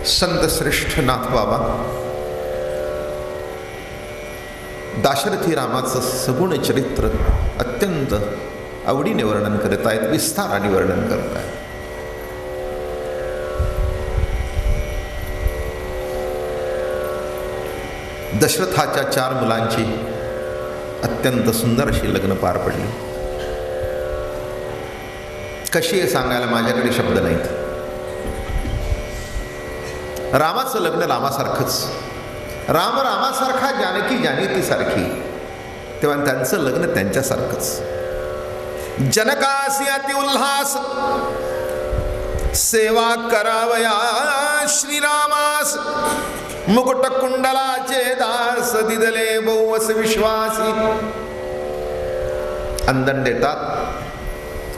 संत श्रेष्ठ नाथ बाबा दाशरथी रामाचं सगुण चरित्र अत्यंत आवडीने वर्णन करत आहेत, विस्ताराने वर्णन करत आहेत. दशरथाच्या 4 मुलांची अत्यंत सुंदर अशी लग्न पार पडली. कशी आहे सांगायला माझ्याकडे शब्द नाहीत. रामाचं लग्न रामासारखंच, राम रामासारखा, जानकी जानकी सारखी, तेव्हा त्यांचं लग्न त्यांच्यासारखंच. जनकासी अति उल्हास सेवा करावया श्रीरामास, मुकुट कुंडलाचे दास दिदले बहुवस विश्वासी. अंदन देतात,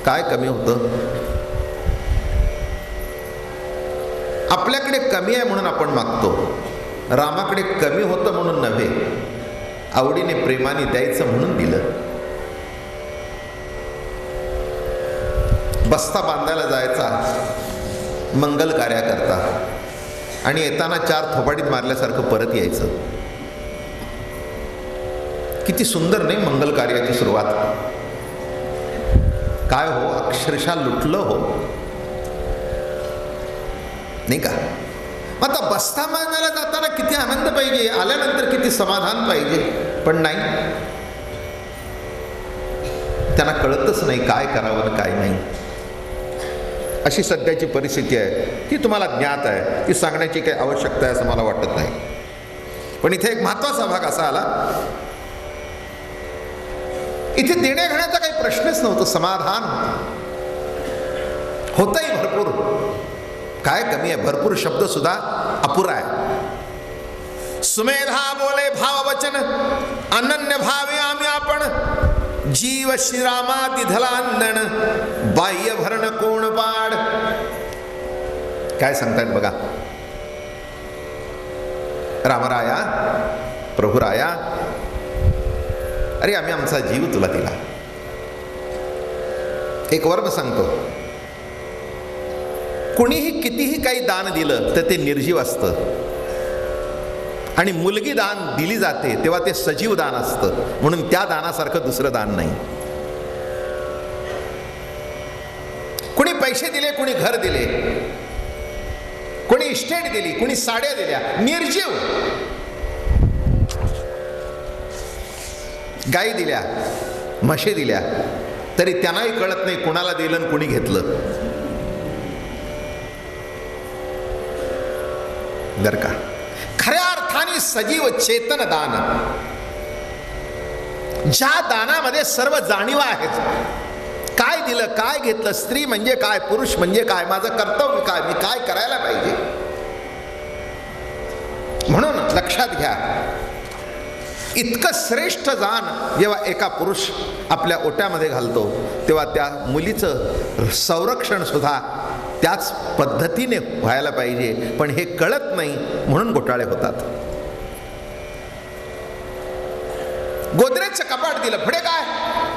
काय कमी होतं? आपल्याकडे कमी आहे म्हणून आपण मागतो, रामाकडे कमी होतं म्हणून नव्हे, आवडीने प्रेमाने द्यायचं म्हणून दिलं. बस्ता बांधायला जायचा मंगल कार्याकरता आणि येताना 4 थोबाडीत मारल्यासारखं परत यायचं. किती सुंदर नाही मंगल कार्याची सुरुवात? काय हो, अक्षरशः लुटलं हो, नाही का? आता बस्ता बांधायला जाताना किती आनंद पाहिजे, आल्यानंतर किती समाधान पाहिजे, पण नाही. त्यांना कळतच नाही काय करावं काय नाही. अशी सध्याची परिस्थिती आहे. ती तुम्हाला ज्ञात आहे, ती सांगण्याची काही आवश्यकता आहे असं मला वाटत नाही. पण इथे एक महत्त्वाचा भाग असा आला, इथे देण्या घेण्याचा काही प्रश्नच नव्हतं. समाधान होतंही भरपूर, काय कमी आहे? भरपूर शब्द सुद्धा अपुरा आहे. सुमेधा बोले भाव वचन, अनन्य भावे आम्ही आपण, जीव श्रीरामा दिधलांदण, बाह्य भरण कोण पाड. काय सांगतायत बघा. रामराया, प्रभुराया, अरे आम्ही आमचा जीव तुला दिला. एक वर्म सांगतो, कुणीही कितीही काही दान दिलं तर ते निर्जीव असतं, आणि मुलगी दान दिली जाते तेव्हा ते सजीव दान असतं. म्हणून त्या दानासारखं दुसरं दान नाही. कुणी पैसे दिले, कुणी घर दिले, कुणी इस्टेट दिली, कुणी साड्या दिल्या, निर्जीव. गाई दिल्या, म्हशी दिल्या, तरी त्यांनाही कळत नाही कुणाला दिलं आणि कुणी घेतलं. बर का? खऱ्या अर्थाने सजीव चेतन दान, ज्या दानामध्ये सर्व जाणीवा आहेत. काय दिलं, काय घेतलं, स्त्री म्हणजे काय, पुरुष म्हणजे काय, माझं कर्तव्य काय, मी काय करायला पाहिजे. म्हणून लक्षात घ्या, इतकं श्रेष्ठ दान जेव्हा एका पुरुष आपल्या ओट्यामध्ये घालतो तेव्हा त्या मुलीचं संरक्षण सुद्धा त्याच पद्धतीने व्हायला पाहिजे. पण हे कळत नाही म्हणून घोटाळे होतात. गोदरेजचं कपाट दिलं, पुढे काय?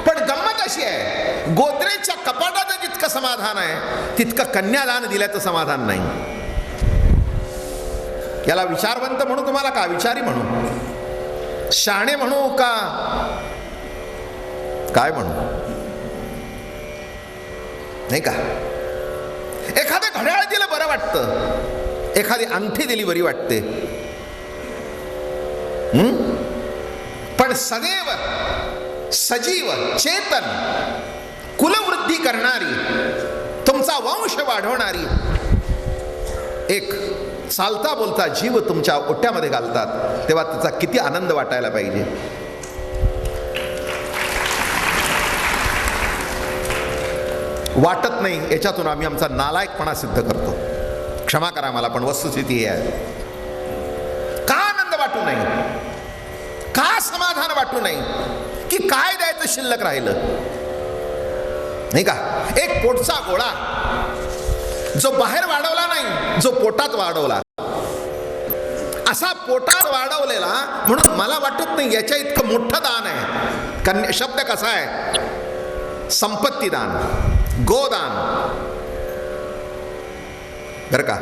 पण गंमत अशी आहे, गोदरेजच्या कपाटाचं जितकं समाधान आहे तितकं कन्यादान दिल्याचं समाधान नाही. याला विचारवंत म्हणू तुम्हाला का विचारी म्हणू, शाणे म्हणू का काय म्हणू, नाही का? एखादं घड्याळ दिलं बरं वाटतं, एखादी अंगठी दिली बरी वाटते, पण सदैव सजीव चेतन कुलवृद्धी करणारी, तुमचा वंश वाढवणारी एक चालता बोलता जीव तुमच्या ओट्यामध्ये घालतात तेव्हा त्याचा किती आनंद वाटायला पाहिजे. वाटत नाही, याच्यातून आम्ही आमचा नालायकपणा सिद्ध करतो. क्षमा करा मला, पण वस्तुस्थिती ही आहे. का आनंद वाटू नाही, का समाधान वाटू नाही, की काय द्यायचं शिल्लक राहिलं, नाही का? एक पोटचा गोळा जो बाहेर वाढवला नाही, जो पोटात वाढवला, असा पोटात वाढवलेला, म्हणून मला वाटत नाही याच्या इतकं मोठं दान आहे. शब्द कसा आहे? संपत्ती दान, गोदान, बरं का?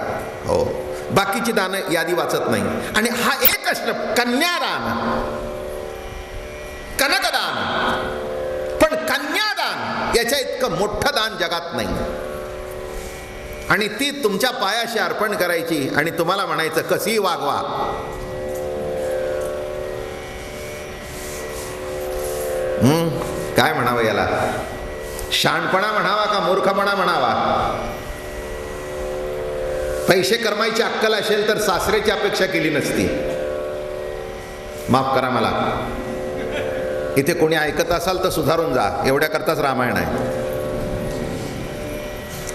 हो, बाकीची दानं यादी वाचत नाही. आणि हा एकच कन्यादान, कनकदान, पण कन्यादान याच्या इतकं मोठं दान जगात नाही. आणि ती तुमच्या पायाशी अर्पण करायची आणि तुम्हाला म्हणायचं कशीही वागवा. काय म्हणावं याला? शहाणपणा म्हणावा का मूर्खपणा म्हणावा? पैसे कमवायची अक्कल असेल तर सासऱ्याची अपेक्षा केली नसती. माफ करा मला, इथे कोणी ऐकत असाल तर सुधारून जा, एवढ्या करताच रामायण आहे.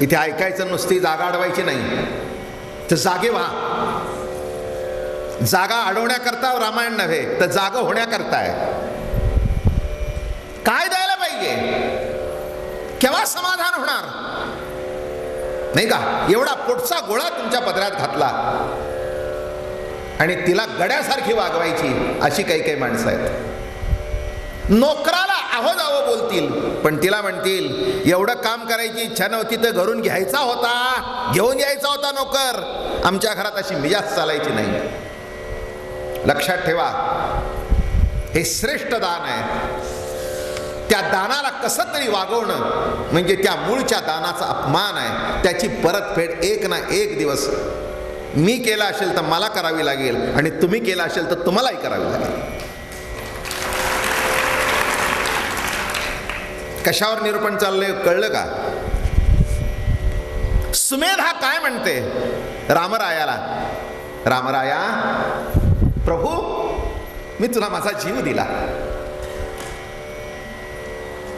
इथे ऐकायचं नुसती जागा अडवायची नाही, तर जागे व्हा. जागा अडवण्याकरता रामायण नव्हे, तर जागा होण्याकरता आहे. काय द्यायला पाहिजे, केव्हा समाधान होणार? नाही का? एवढा पोटचा गोळा तुमच्या पदरात घातला आणि तिला गड्यासारखी वागवायची, अशी काही काही माणसं आहेत. नोकराला आहो जावं बोलतील, पण तिला म्हणतील एवढं काम करायची इच्छा नव्हती तर घरून घ्यायचा होता, घेऊन यायचा होता नोकर. आमच्या घरात अशी मिजाज चालायची नाही. लक्षात ठेवा, हे श्रेष्ठ दान आहे. त्या दानाला कसं तरी वागवणं म्हणजे त्या मूळच्या दानाचा अपमान आहे. त्याची परतफेड एक ना एक दिवस मी केला असेल तर मला करावी लागेल आणि तुम्ही केला असेल तर तुम्हालाही करावी लागेल. कशावर निरूपण चाललंय कळलं का? सुमेधा काय म्हणते रामरायाला? रामराया, प्रभू मी तुला माझा जीव दिला,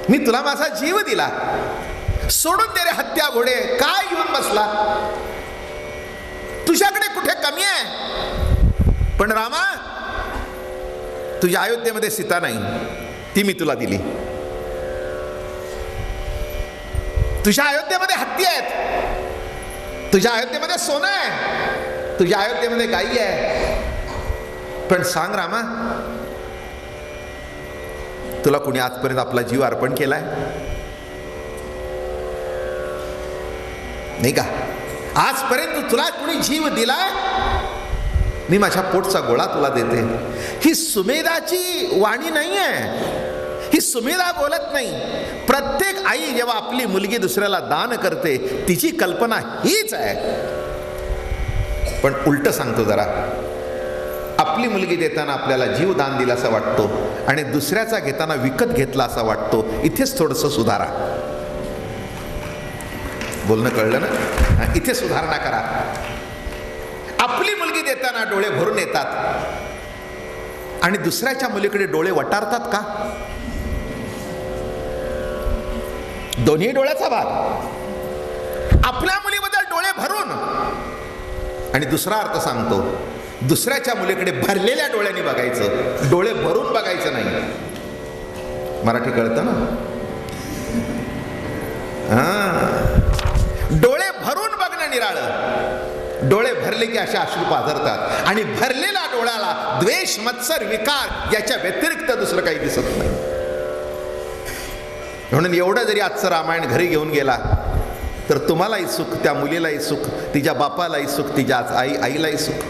मी तुला माझा जीव दिला, सोडून दे रे हत्या घोडे, काय घेऊन बसला? तुझ्याकडे कुठे कमी आहे? पण रामा, तुझ्या अयोध्येमध्ये सीता नाही, ती मी तुला दिली. तुझ्या अयोध्येमध्ये हत्ती आहेत, तुझ्या अयोध्येमध्ये सोनं आहे, तुझ्या अयोध्येमध्ये गायी आहे. पण सांग रामा, तुला कोणी आजपर्यंत आपला जीव अर्पण केलाय? नाही का? आजपर्यंत तुला कोणी जीव दिलाय? मी माझ्या पोटचा गोळा तुला देते. ही सुमेधाची वाणी नाही आहे, ही सुमेधा बोलत नाही. प्रत्येक आई जेव्हा आपली मुलगी दुसऱ्याला दान करते तिची कल्पना हीच आहे. पण उलट सांगतो जरा, आपली मुलगी देताना आपल्याला जीव दान दिला असा वाटतो आणि दुसऱ्याचा घेताना विकत घेतला असा वाटतो. इथेच थोडंसं सुधारा. बोलणं कळलं ना? इथे सुधारणा करा. आपली मुलगी देताना डोळे भरून येतात आणि दुसऱ्याच्या मुलीकडे डोळे वटारतात का? दोन्ही डोळ्याचा भाग. आपल्या मुलीबद्दल डोळे भरून, आणि दुसरा अर्थ सांगतो, दुसऱ्याच्या मुलीकडे भरलेल्या डोळ्यांनी बघायचं, डोळे भरून बघायचं नाही. मराठी कळतं ना? डोळे भरून बघणं निराळं. डोळे भरले की असे अश्रू पाझरतात आणि भरलेल्या डोळ्याला द्वेष, मत्सर, विकार याच्या व्यतिरिक्त दुसरं काही दिसत नाही. म्हणून एवढं जरी आजचं रामायण घरी घेऊन गेला तर तुम्हालाही सुख, त्या मुलीलाही सुख, तिच्या बापालाही सुख, तिच्या आईलाही सुख.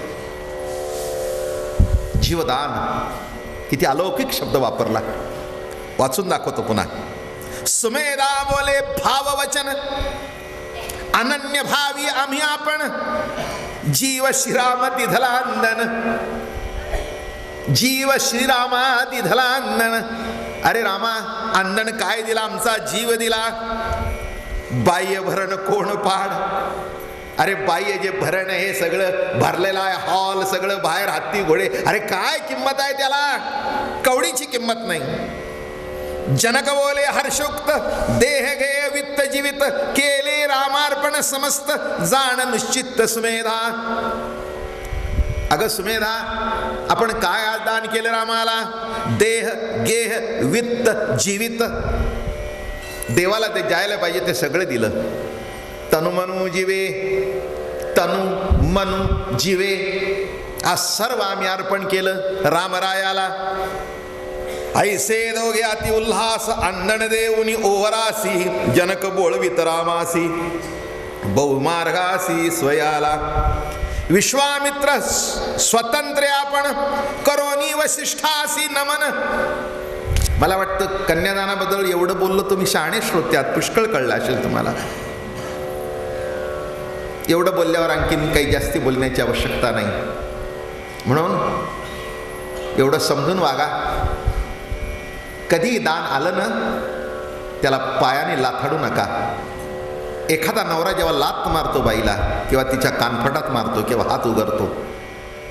जीवदान, किती अलौकिक शब्द वापरला. वाचून दाखवतो पुन्हा. सुमेधा बोले भाववचन, अनन्य भावी आम्ही आपण, जीव श्रीराम तिधलांदन, जीव श्रीरामा तिधलांदन. अरे रामा, अंदन काय दिला? आमचा जीव दिला. बाह्य भरण कोण पाड? अरे बाह्य जे भरण हे सगळं भरलेलं आहे, हॉल सगळं, बाहेर हत्ती घोडे, अरे काय किंमत आहे त्याला? कवडीची किंमत नाही. जनक बोले हर्षोक्त, देह घे वित्त जीवित, केले रामार्पण समस्त, जाण निश्चित सुमेधा. अगं सुमेधा, आपण काय आज दान केलं रामाला? देह, गेह, वित्त, जीवित. देवाला ते जायला पाहिजे ते सगळं दिलं. तनु मनु जीवे, तनु मनु जीवे, आज सर्व आम्ही अर्पण केलं रामरायाला. ऐसे दोघे अति उल्हास, अंदण देऊनी ओवरासी, जनक बोळवित रामासी. बहुमार्गासी स्वयाला. विश्वामित्र स्वतंत्र आपण करोनी वसिष्ठासी नमन. मला वाटतं कन्यादानाबद्दल एवढं बोललो तुम्ही शहाणे श्रोत्यात, पुष्कळ कळलं असेल तुम्हाला. एवढं बोलल्यावर आणखीन काही जास्ती बोलण्याची आवश्यकता नाही. म्हणून एवढं समजून वागा. कधी दान आलं ना त्याला पायाने लाथाडू नका. एखादा नवरा जेव्हा लात मारतो बाईला किंवा तिच्या कानफटात मारतो किंवा हात उघडतो,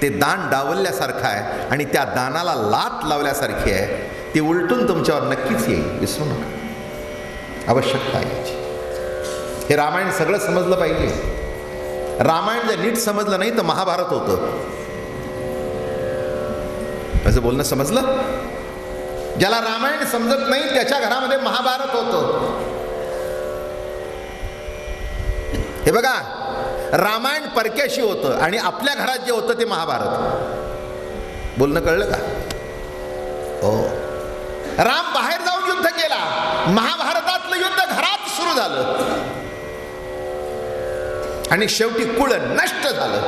ते दान डावलल्यासारखं आहे आणि त्या दानाला लात लावल्यासारखी आहे. ती उलटून तुमच्यावर नक्कीच येईल, विसरू नका. आवश्यकता आहे याची. हे रामायण सगळं समजलं पाहिजे. रामायण जर नीट समजलं नाही तर महाभारत होतं. असं बोलणं समजलं? ज्याला रामायण समजत नाही त्याच्या घरामध्ये महाभारत होतं. हे बघा, रामायण परक्याशी होतं आणि आपल्या घरात जे होतं ते महाभारत. बोलणं कळलं का? हो. राम बाहेर जाऊन युद्ध केला, महाभारतातलं युद्ध घरात सुरू झालं आणि शेवटी कुळ नष्ट झालं.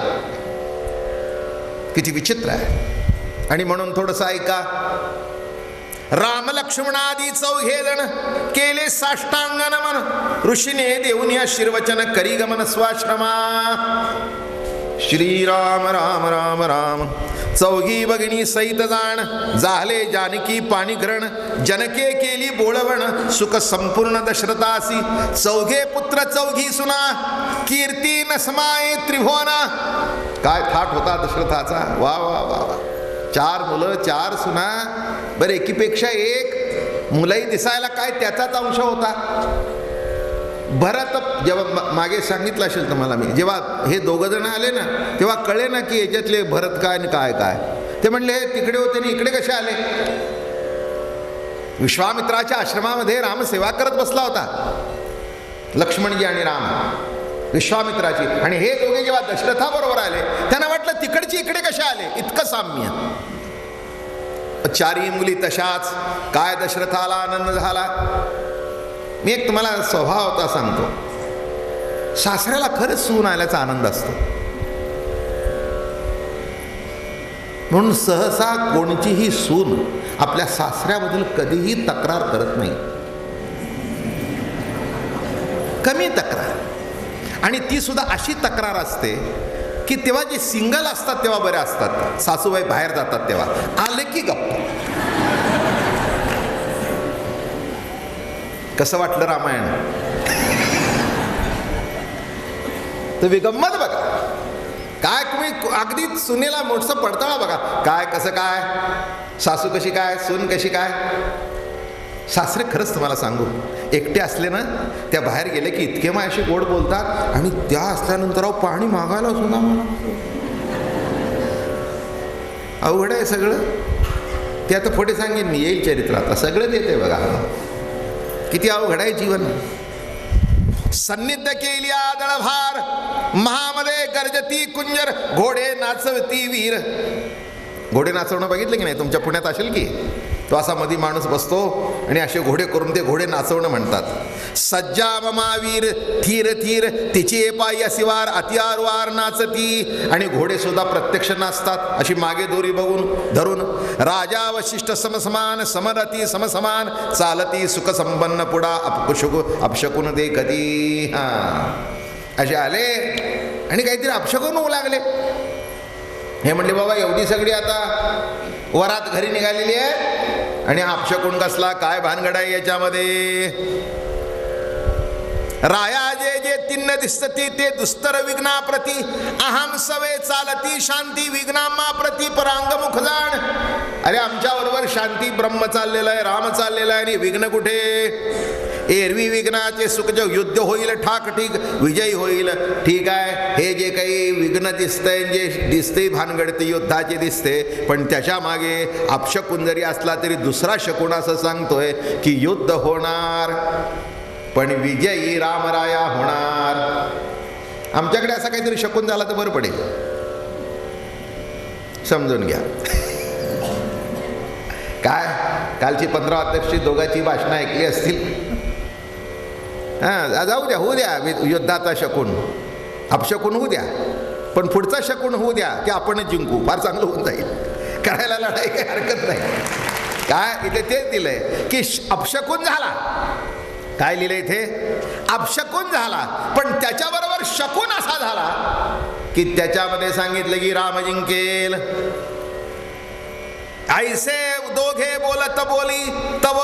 किती विचित्र आहे. आणि म्हणून थोडंसं ऐका. राम लक्ष्मणादी चौघे जण केले साष्टांग नमन. ऋषीने देऊन या शिरवचन करी गमन स्वाश्रमा. श्रीराम राम राम राम. चौघी भगिनी सहित जाण झाले जानकी पाणीग्रहण. जनके केली बोळवण सुख संपूर्ण दशरथासी. चौघे पुत्र चौघी सुना कीर्ती नसमाये त्रिभुवना. काय थाट होता दशरथाचा. वा वा वा वा. 4 मुलं 4 सुना. बरं, एकीपेक्षा एक. मुलंही दिसायला काय त्याचाच अंश होता. भरत जेव्हा मागे सांगितलं असेल तुम्हाला मी, जेव्हा हे दोघं जण आले ना तेव्हा कळे ना की याच्यातले भरत काय आणि काय काय. ते म्हणले तिकडे होते आणि इकडे कसे आले. विश्वामित्राच्या आश्रमामध्ये राम सेवा करत बसला होता, लक्ष्मणजी आणि राम विश्वामित्राची. आणि हे दोघे जेव्हा दशरथाबरोबर आले त्यांना वाटलं तिकडची इकडे कसे आले. इतकं साम्य. 4ही मुली तशाच. काय दशरथाला आनंद झाला. मी एक तुम्हाला स्वभाव होता सांगतो. सासऱ्याला खरंच सून आल्याचा आनंद असतो. म्हणून सहसा कोणतीही सून आपल्या सासऱ्याबद्दल कधीही तक्रार करत नाही. कमी तक्रार. आणि ती सुद्धा अशी तक्रार असते की तेव्हा जे सिंगल असतात तेव्हा बऱ्या असतात. सासूबाई बाहेर जातात तेव्हा आले की गप्प. कसं वाटलं रामायण. तर विगंमत बघा. काय तुम्ही अगदी सुनेला मोठं पडताळा बघा. काय कसं काय, सासू कशी काय, सून कशी काय. सासरे खरंच तुम्हाला सांगू, एकटे असले ना त्या बाहेर गेले की इतके माझ्याशी गोड बोलतात. आणि त्या असल्यानंतर पाणी मागायला सुद्धा मला अवघड आहे सगळं. ते आता पुढे सांगेन मी, येईल चरित्रात. सगळं देते बघा. किती अवघड आहे जीवन. सन्निध केली आदळभार महामध्ये गर्जती कुंजर. घोडे नाचवती वीर. घोडे नाचवणं बघितलं की नाही तुमच्या पुण्यात असेल की. तो असा मध्ये माणूस बसतो आणि असे घोडे करून ते घोडे नाचवणं म्हणतात. सज्जा ममावीर थीर थीर तिचे पायी असिवार अतिवार नाचती. आणि घोडे सुद्धा प्रत्यक्ष नाचतात अशी मागे दोरी बघून धरून. राजा वशिष्ठ समसमान समरती समसमान चालती सुख संपन्न पुढा अपशकुन दे कधी. असे आले आणि काहीतरी अपशकुन होऊ लागले. हे म्हणले बाबा एवढी सगळी आता वरात घरी निघालेली आहे आणि अपशकुन कसला काय भानगड आहे याच्यामध्ये. राया जे जे तिन्न दिसती ते दुस्तर विघ्ना प्रती. अहम सवे चालती शांती विघ्नामा प्रती परांग मुख जाण. अरे आमच्या बरोबर शांती ब्रह्म चाललेलं आहे, राम चाललेला आहे आणि विघ्न कुठे. एरवी विघ्नाचे सुख जे युद्ध होईल ठाक ठीक विजयी होईल. ठीक आहे, हे जे काही विघ्न दिसतंय जे दिसते भानगडते युद्धाचे दिसते, पण त्याच्या मागे अपशकुन जरी असला तरी दुसरा शकुन असं सांगतोय की युद्ध होणार पण विजयी रामराया होणार. आमच्याकडे असा काहीतरी शकुन झाला तर बरं पडेल. समजून घ्या. काय कालची 15 ऑगस्टची दोघांची भाषणं ऐकली असतील. हां, जाऊ द्या, होऊ द्या युद्धाचा शकून, अपशकून होऊ द्या, पण पुढचा शकून होऊ द्या की आपणच जिंकू, फार चांगलं होऊन जाईल, करायला लढाई काही हरकत नाही. काय इथे तेच दिलंय की अपशकून झाला. काय लिहिलं इथे? अपशकून झाला, पण त्याच्याबरोबर शकून असा झाला की त्याच्यामध्ये सांगितलं की राम जिंकेल. ऐसे दोघे बोलत बोली तव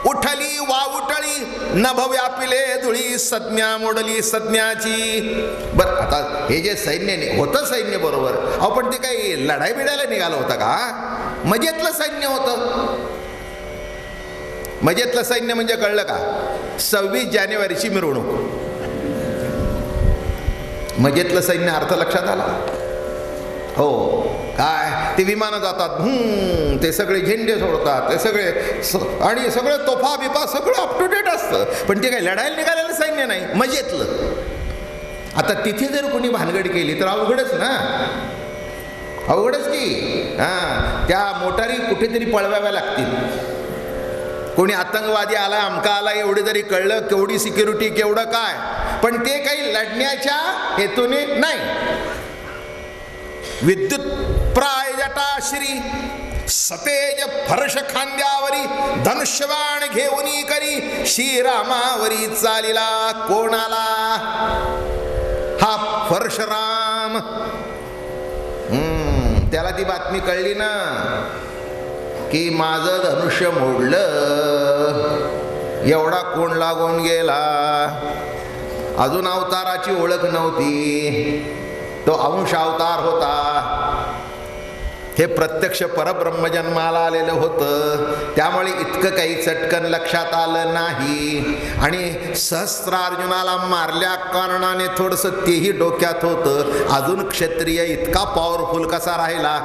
उठली वावुटळी नभ व्यापिले धुळी संज्ञा मोडली संज्ञाची. बर, आता हे जे सैन्य होतं सैन्य बरोबर, अहो पण ते काही लढाई बिडायला निघालं होतं का? मजेतलं सैन्य होतं. मजेतलं सैन्य म्हणजे कळलं का? 26 जानेवारीची मिरवणूक. मजेतलं सैन्य अर्थ लक्षात आला? हो. काय ते विमानं जातात, ते सगळे झेंडे सोडतात, ते सगळे आणि सगळे तोफा बिफा सगळं अप टू डेट असतं, पण ते काही लढायला निघालेलं सैन्य नाही, मजेतलं. आता तिथे जर कोणी भानगड केली तर अवघडच ना, अवघडच की. हां, त्या मोटारी कुठेतरी पळवाव्या लागतील. कोणी आतंकवादी आला, अमका आला, एवढे जरी कळलं, केवढी सिक्युरिटी, केवढं काय, पण ते काही लढण्याच्या हेतूने नाही. विद्युत प्राय जटाश्री सतेज फर्श खांद्यावरी धनुष्यबाण घेऊनी करी श्रीरामावरी चालिला कोणाला? हा परशुराम. त्याला ती बातमी कळली ना की माझं धनुष्य मोडलं, एवढा कोण लागून गेला. अजून अवताराची ओळख नव्हती, तो अंश अवतार होता. हे प्रत्यक्ष परब्रह्म जन्माला आलेलं होतं, त्यामुळे इतकं काही चटकन लक्षात आलं नाही. आणि सहस्त्रार्जुनाला मारल्या कारणाने थोडंसं तेही डोक्यात होतं, अजून क्षत्रिय इतका पॉवरफुल कसा राहिला?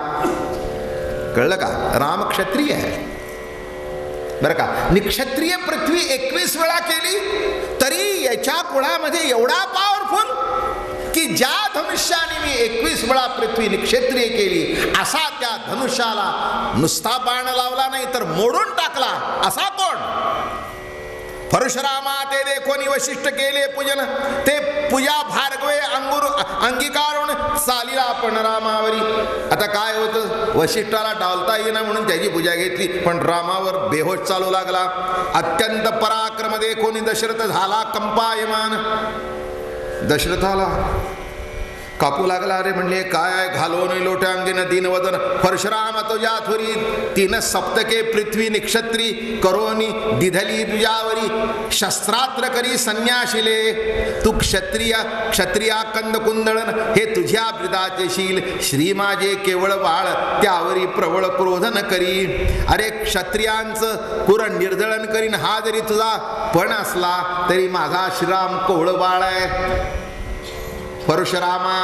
कळलं का? राम क्षत्रिय आहे बरं का. निक्षत्रिय पृथ्वी 21 वेळा केली तरी याच्या कुळामध्ये एवढा पॉवरफुल की ज्या धनुष्याने मी 21 वेळा पृथ्वी निक्षत्रिय केली, असा त्या धनुष्याला नुसता बाण लावला नाही तर मोडून टाकला. असा कोण? परशुरामा ते देखोनी वशिष्ठ केले पूजन, ते पूजा भार्गवे अंगीकारून चालिला आपण रामावरी. आता काय होतं, वशिष्ठाला डावलता येईना म्हणून त्याची पूजा घेतली, पण रामावर बेहोश चालू लागला. अत्यंत पराक्रम देखोनी दशरथ झाला कंपायमान. दशरथाला कापू लागला. अरे म्हणले काय घालून लोटांगीन दीनवदन परशुराम तुझ्या थोरी तीन सप्तके पृथ्वी निक्षत्री करोनी दिधली तुझ्यावरी शस्त्रात्र करी संन्याशिले तू क्षत्रिया कंद कुंदळन हे तुझ्या ब्रिदाचे शील श्री माझे केवळ बाळ त्यावरी प्रबळ क्रोधन करी. अरे क्षत्रियांचं पुर निर्दळन करीन हा जरी तुझा पण असला तरी माझा श्रीराम कोवळ बाळ आहे. परशुरामा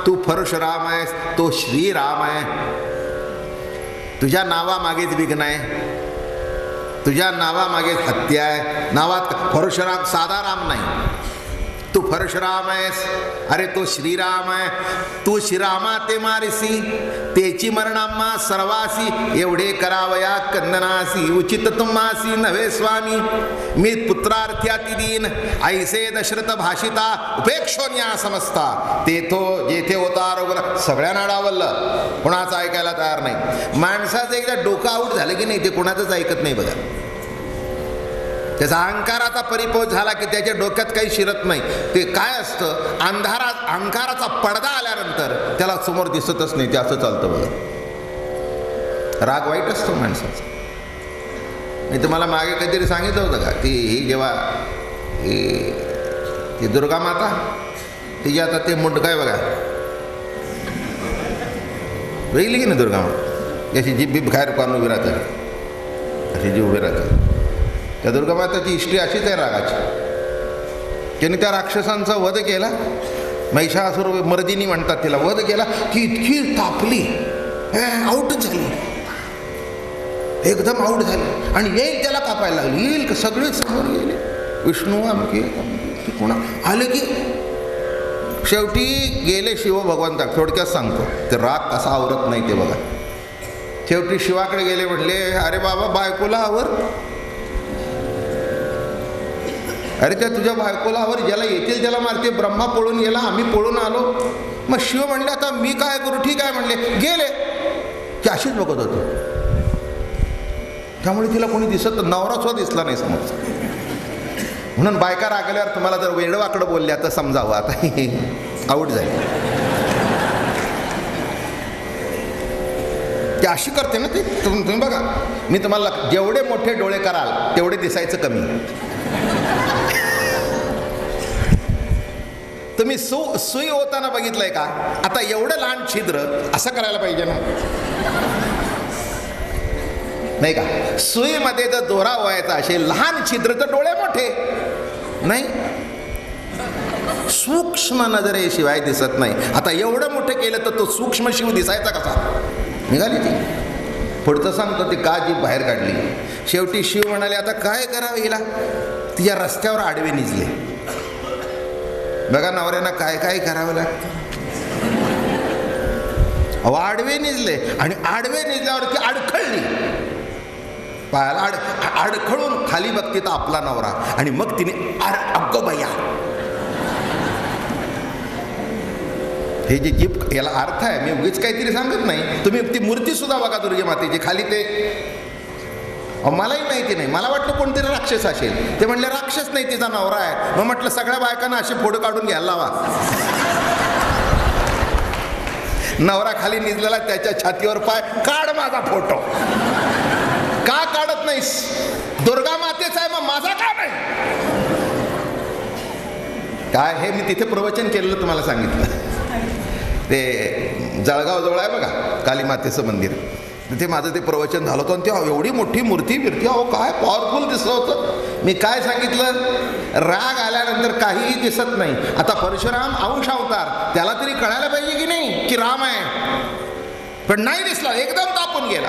तू परशुराम आहेस, तो श्रीराम आहे. तुझ्या नावामागेच विघ्न आहे, तुझ्या नावामागेच हत्या आहे. नावात परशुराम साधा राम नाही, तू परशुराम आहेस. अरे तो श्रीराम आहे. तू श्रीरामा ते मारिसी तेची मरणाम्मा सर्वासी एवढे करावया कंदनासी उचित तुम्हासी नव्हे स्वामी. मी पुत्रार्थ्याती दीन ऐसे दशरथ भाषिता उपेक्षोन्या समजता तेथो जेथे होता आरोग्य. सगळ्यांना डावललं, कोणाचं ऐकायला तयार नाही. माणसाचं एकदा डोकं आऊट झालं की नाही ते कोणाचंच ऐकत नाही बघा. त्याचा अहंकाराचा परिपोष झाला की त्याच्या डोक्यात काही शिरत नाही. ते काय असतं, अहंकाराचा पडदा आल्यानंतर त्याला समोर दिसतच नाही, ते असं चालतं बघा. राग वाईट असतो माणसाचा. मी तुम्हाला मागे काहीतरी सांगितलं होतं का, ती ही जेव्हा ती दुर्गा माता तिची आता ते मुंड काय बघा वेगळी की नाही दुर्गा माता, याची जीभ बीब बाहेर पाहून उभी राहते, अशी जी उभी राहते. त्या दुर्गा माताची हिस्ट्री अशीच आहे रागाची. त्याने त्या राक्षसांचा वध केला, महिषासुर मर्दिनी म्हणतात तिला, वध केला की इतकी तापली, आऊटच झाली, एकदम आऊट झाली. आणि येईल त्याला कापायला लागली, येईल का सगळे समोर गेले, विष्णू आमके पुन्हा आले की शेवटी गेले शिव भगवंता. थोडक्यात सांगतो ते राग कसा आवरत नाही ते बघा. शेवटी शिवाकडे गेले, म्हटले अरे बाबा बायकोला आवर. अरे त्या तुझ्या बायकोला आवर, ज्याला येतील त्याला मारते, ब्रह्मा पळून गेला, आम्ही पळून आलो. मग शिव म्हणले आता मी काय करू, ठीक आहे म्हणले, गेले. ती अशीच बघत होती. त्यामुळे तिला कोणी दिसत, नवरा सुद्धा दिसला नाही समोर. म्हणून बायका रागल्यावर तुम्हाला जर वेडवाकडं बोलल्या तर समजावं आता आऊट जाईल. ती अशी करते ना ती. तुम्ही बघा, मी तुम्हाला जेवढे मोठे डोळे कराल तेवढे दिसायचं कमी. तुम्ही सुई होताना बघितलंय का? आता एवढं लहान छिद्र असं करायला पाहिजे ना, नाही का? सुईमध्ये जर दोरा व्हायचा असेल, लहान छिद्र तर डोळे मोठे नाही, सूक्ष्म नजरेशिवाय दिसत नाही. आता एवढं मोठं केलं तर तो सूक्ष्म शिव दिसायचा कसा? निघाली ती. पुढचं सांगतो ती का जीभ बाहेर काढली. शेवटी शिव म्हणाले आता काय करावं हिला. तिच्या रस्त्यावर आडवे निजले. बघा नवऱ्यांना काय काय करावं लागतं. आडवे निजले आणि आडवे निजल्यावर ती अडखळली. पायाला अडखळून खाली बघते तर आपला नवरा. आणि मग तिने अगं बया, हे जे जीप याला अर्थ आहे, मी उगीच काहीतरी सांगत नाही. तुम्ही ती मूर्ती सुद्धा बघा दुर्गे मातेची खाली. ते मलाही माहिती नाही, मला वाटलं कोणतरी राक्षस असेल. ते म्हणले राक्षस नाही, तिचा नवरा आहे. मग म्हटलं सगळ्या बायकांना असे फोटो काढून घ्यायला लावा. नवरा खाली निजलेला, त्याच्या छातीवर पाय, काढ माझा फोटो. का काढत नाहीस? दुर्गा मातेचा आहे, मग माझा का नाही? काय हे मी तिथे प्रवचन केलेलं तुम्हाला सांगितलं. ते जळगाव जवळ आहे बघा काली मातेचं मंदिर. तिथे माझं ते प्रवचन झालं होतं. आणि ते एवढी मोठी मूर्ती बिरती, अहो काय पॉवरफुल दिसलं होतं. मी काय सांगितलं, राग आल्यानंतर काहीही दिसत नाही. आता परशुराम अंश अवतार, त्याला तरी कळायला पाहिजे की नाही की राम आहे, पण नाही दिसला, एकदम तापून गेला.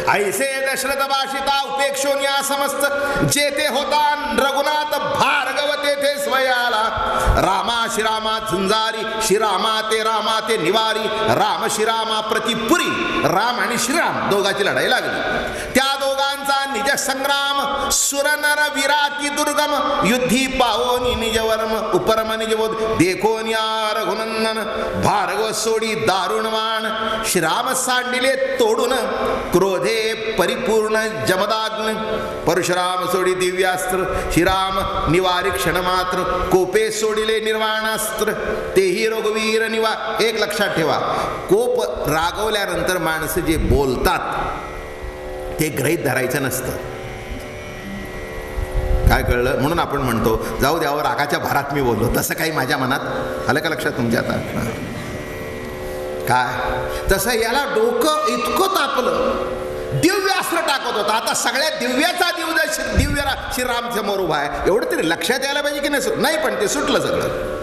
ऐसे दशरथ भाषिता उपेक्षोन्या समस्त जेथे होता रघुनाथ भार्गव तेथे स्वयाला. रामा श्रीरामा झुंजारी, श्रीरामा ते निवारी, राम श्रीरामा प्रतिपुरी. राम आणि श्रीराम दोघांची लढाई लागली. त्या दोघांचा निज संग्राम, सुरनर विराती दुर्गम, युद्धी पावोनी निजवर्म, उपरम निजबोध देखोन्या रघुनंदन. भार्गव सोडी दारुणवाण, श्रीराम सांडिले तोडून, क्रोधे परिपूर्ण जमदाग्न. परशुराम सोडी दिव्यास्त्र, श्रीराम निवारी क्षणमात्र, कोपे सोडिले निर्वाणास्त्र, तेही रघुवीर निवा. एक लक्षात ठेवा, कोप रागवल्यानंतर माणसं जे बोलतात ते गृहीत धरायचं नसतं. काय कळलं? म्हणून आपण म्हणतो जाऊ द्यावं, रागाच्या भारात मी बोललो. तसं काही माझ्या मनात आलं का लक्षात तुमच्या? आता काय तसं याला डोकं इतकं तापलं, दिव्यास्त्र टाकत होता. आता सगळ्या दिव्याचा दिव्य श्रीराम समोर उभा आहे, एवढं तरी लक्षात यायला पाहिजे की नाही? पण ते सुटलं सगळं.